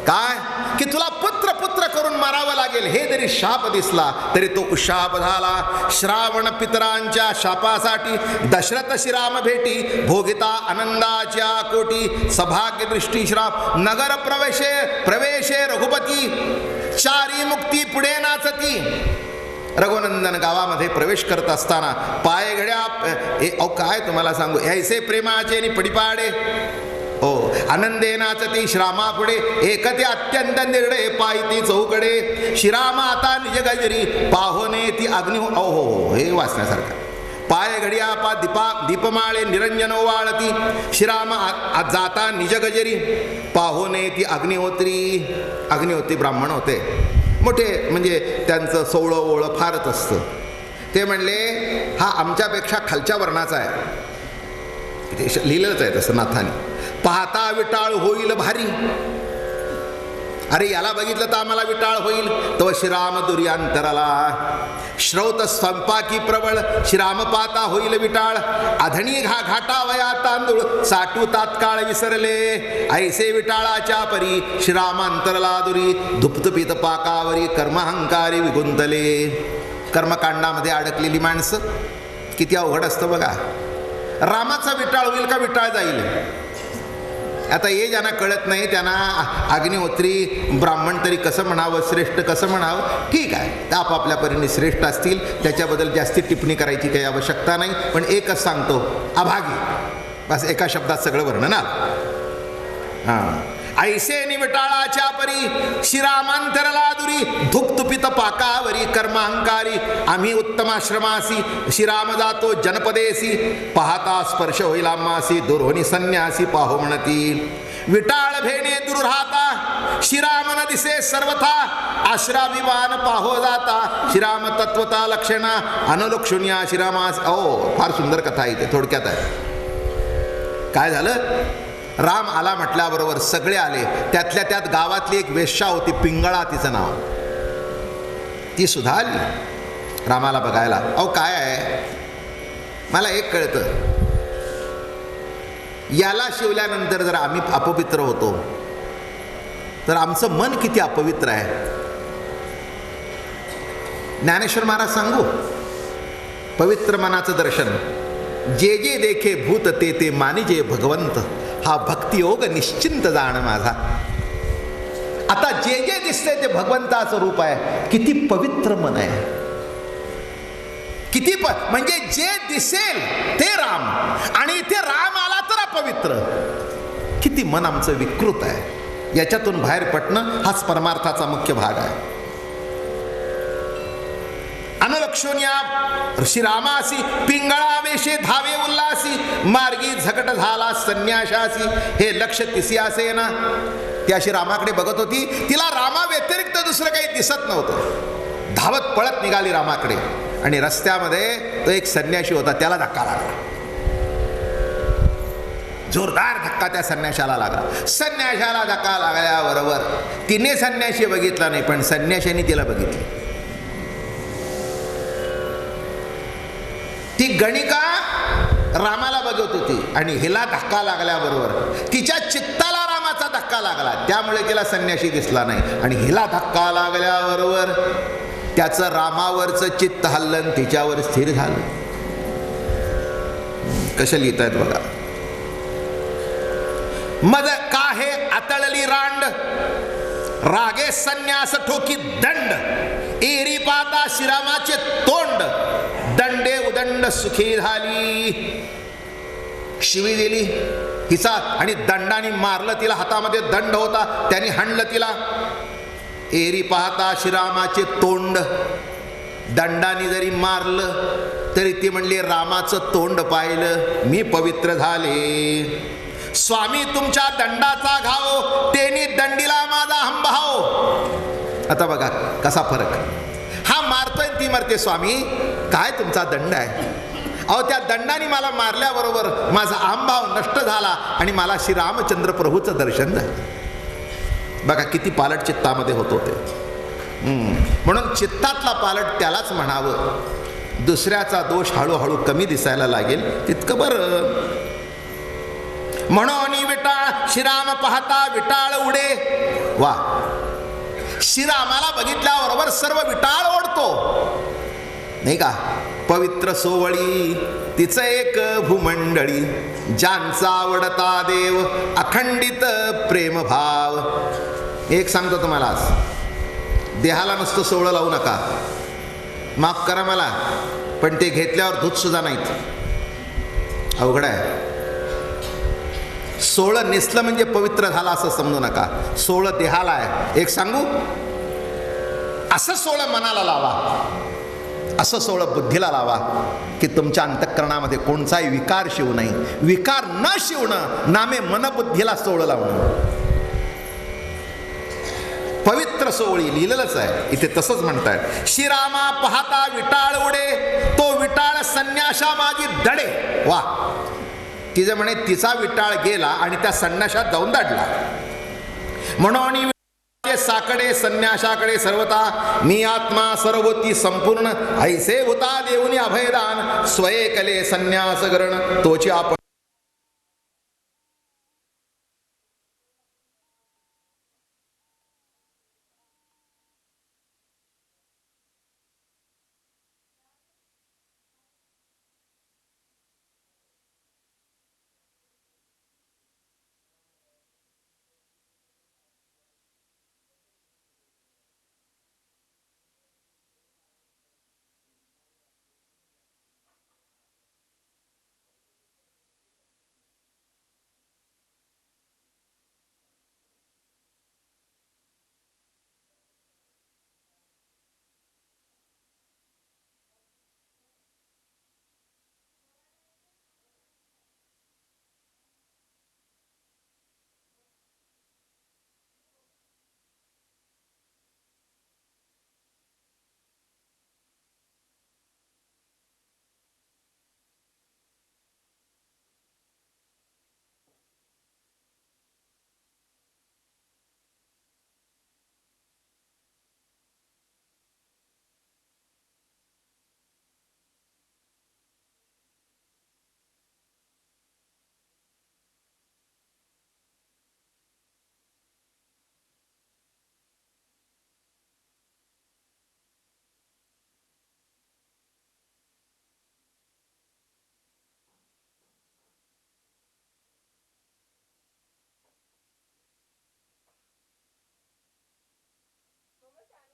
काय की तुला पुत्र पुत्र करून मारावं लागेल, हे जरी शाप दिसला तरी तो शाप झाला. श्रावण पितरांच्या शापासाठी दशरथ श्रीराम भेटी भोगिता आनंदाच्या कोटी. सभाग्य दृष्टी श्राप नगर प्रवेशे रघुपती चारी मुक्ती पुढे नाचती. रघुनंदन गावामध्ये प्रवेश करत असताना पाय घड्या काय तुम्हाला सांगू, ऐसे प्रेमाचे नि पडिपाडे हो आनंदे नाचती श्रामा पुढे. एकते अत्यंत निर्णय पायती चौकडे. श्रीराम आता निज गजरी पाहोने ती अग्नि. हो हे वाचण्यासारखं. पाय घडिया दीपमाळे निरंजन वाळती. श्रीराम जाता निज गजरी पाहोने ती अग्निहोत्री ब्राह्मण होते मोठे, म्हणजे त्यांचं सोवळं ओळं फारच असतं. ते म्हणले हा आमच्यापेक्षा खालच्या वर्णाचा आहे. लिहिलंच आहे तसं नाथाने. पाहता विटाळ होईल भारी. अरे याला बघितलं तर आम्हाला विटाळ होईल. तो श्रीराम दुर्यांतराला श्रौत स्वयंपाकी प्रबळ. श्रीराम पाता होईल विटाळ. अधणी घाटावया तांदूळ साठू तात्काळ विसरले. ऐसे विटाळाच्या परी श्रीरामांतरला दुरी. धुपधुपीत पाकावरी कर्महंकारी विगुंतले. कर्मकांडामध्ये अडकलेली माणसं किती अवघड असतं बघा. रामाचा विटाळ होईल का विटाळ जाईल? आता हे ज्यांना कळत नाही त्यांना अग्निहोत्री ब्राह्मण तरी कसं म्हणावं, श्रेष्ठ कसं म्हणावं, ठीक आहे, तर आपापल्या परीने श्रेष्ठ असतील, त्याच्याबद्दल जास्ती टिप्पणी करायची काही आवश्यकता नाही. पण एकच सांगतो, अभागी. बस एका शब्दात सगळं वर्णन आलं. हां ऐसे निवटाळाच्या परी श्रीरामांतरला दुरी. धुपधुपित पाकावरी कर्माहंकारी. आम्ही उत्तमाश्रमासी श्रीराम जातो जनपदेसी. पाहता स्पर्श होईल आम्हासी दुर्होनी संन्यासी पाहो म्हणती. विटाळ भेणे दूर राहता श्रीराम न दिसे सर्वथा. आश्राभिमान पाहो जाता श्रीराम तत्वता लक्षणा. अनुलक्षुण्या श्रीरामास. फार सुंदर कथा आहे इथे, थोडक्यात आहे. काय झालं? राम आला म्हटल्याबरोबर सगळे आले. त्यातल्या त्यात गावातली एक वेश्या होती, पिंगळा तिचं नाव. ती सुद्धा आली रामाला बघायला. काय आहे मला एक कळतं, याला शिवल्यानंतर जर आम्ही अपवित्र होतो तर आमचं मन किती अपवित्र आहे. ज्ञानेश्वर महाराज सांगू, पवित्र मनाचं दर्शन. जे जे देखे भूत ते ते मानिजे भगवंत. हा भक्तियोग निश्चिंत जाण माझा. आता जे जे दिसते ते भगवंताचं रूप आहे. किती पवित्र मन आहे, किती म्हणजे जे दिसेल ते राम. आणि इथे राम आला तर अपवित्र. किती मन आमचं विकृत आहे. याच्यातून बाहेर पडणं हाच परमार्थाचा मुख्य भाग आहे. अनुलक्षोन्या श्रीरामासी पिंगळा वेशे धावे उल्हासी मार्गी झकट झाला संन्याशासी. हे लक्ष तिसी असे ना, ती अशी रामाकडे बघत होती. तिला रामा व्यतिरिक्त दुसरं काही दिसत नव्हतं. धावत पळत निघाली रामाकडे आणि रस्त्यामध्ये तो एक संन्याशी होता, त्याला धक्का लागला. जोरदार धक्का त्या संन्याशाला लागला. संन्याशाला धक्का लागल्याबरोबर तिने संन्याशी बघितला नाही, पण संन्याशाने तिला बघितली. ती गणिका रामाला बघत होती आणि हिला धक्का लागल्याबरोबर तिच्या चित्ताला रामाचा धक्का लागला, त्यामुळे तिला संन्याशी दिसला नाही. आणि हिला धक्का लागल्याबरोबर त्याचं रामावरचं चित्त हल्लन तिच्यावर स्थिर झालं. कशा लिहितायत बघा. मद काहे आतळली रांड रागे संन्यास ठोकी दंड एरी पाता श्रीरामाचे तोंड दंडे उदंड सुखी झाली. शिवी दिली हिचा आणि दंडाने मारलं तिला. हातामध्ये दंड होता, त्याने हाणलं तिला. एरी पाहता श्रीरामाचे तोंड. दंडाने जरी मारलं तरी ती म्हणली रामाचं तोंड पाहिलं मी पवित्र झाले. स्वामी तुमच्या दंडाचा घाव तेनी दंडीला माझा हंभाव. आता बघा कसा फरक. हा मारतोय ती मरते. स्वामी काय तुमचा दंड आहे. अहो त्या दंडाने मला मारल्याबरोबर माझा अहंभाव नष्ट झाला आणि मला श्रीरामचंद्र प्रभूचं दर्शन झालं. बघा किती पालट चित्तामध्ये होत होते. म्हणून चित्तातला पालट त्यालाच म्हणावं. दुसऱ्याचा दोष हळूहळू कमी दिसायला लागेल तितकं बरं. म्हणून विटाळ श्रीराम पाहता विटाळ उडे. वा, श्रीरामाला बघितल्याबरोबर सर्व विटाळ ओढतो नाही का. पवित्र सोवळी तिचं एक भूमंडळी ज्यांचा आवडता देव अखंडित प्रेम भाव. एक सांगतो तुम्हाला, आज देहाला नुसतं सोवळं लावू नका. माफ करा मला, पण ते घेतल्यावर धूत सुद्धा नाहीत. अवघड आहे. सोळं नेसलं म्हणजे पवित्र झाला असं समजू नका. सोळं देहाला आहे. एक सांगू, असं सोळं मनाला लावा, असं सोळं बुद्धीला लावा की तुमच्या अंतःकरणामध्ये कोणताही विकार शिवू नये. विकार न शिवणं नामे मनबुद्धीला सोळं लावणं. पवित्र सोवळी लिहिलेलंच आहे इथे, तसंच म्हणतायत. श्रीरामा पाहता विटाळ उडे तो विटाळ संन्याशा माझी दडे. वा, तिचं म्हणे तिचा विटाळ गेला आणि त्या संन्याशात जाऊन दडला. म्हणून साकडे संन्याशाकडे सर्वता मी आत्मा सर्वती संपूर्ण ऐसे होता देऊनी अभयदान स्वये कले संन्यास गरण तोची आपण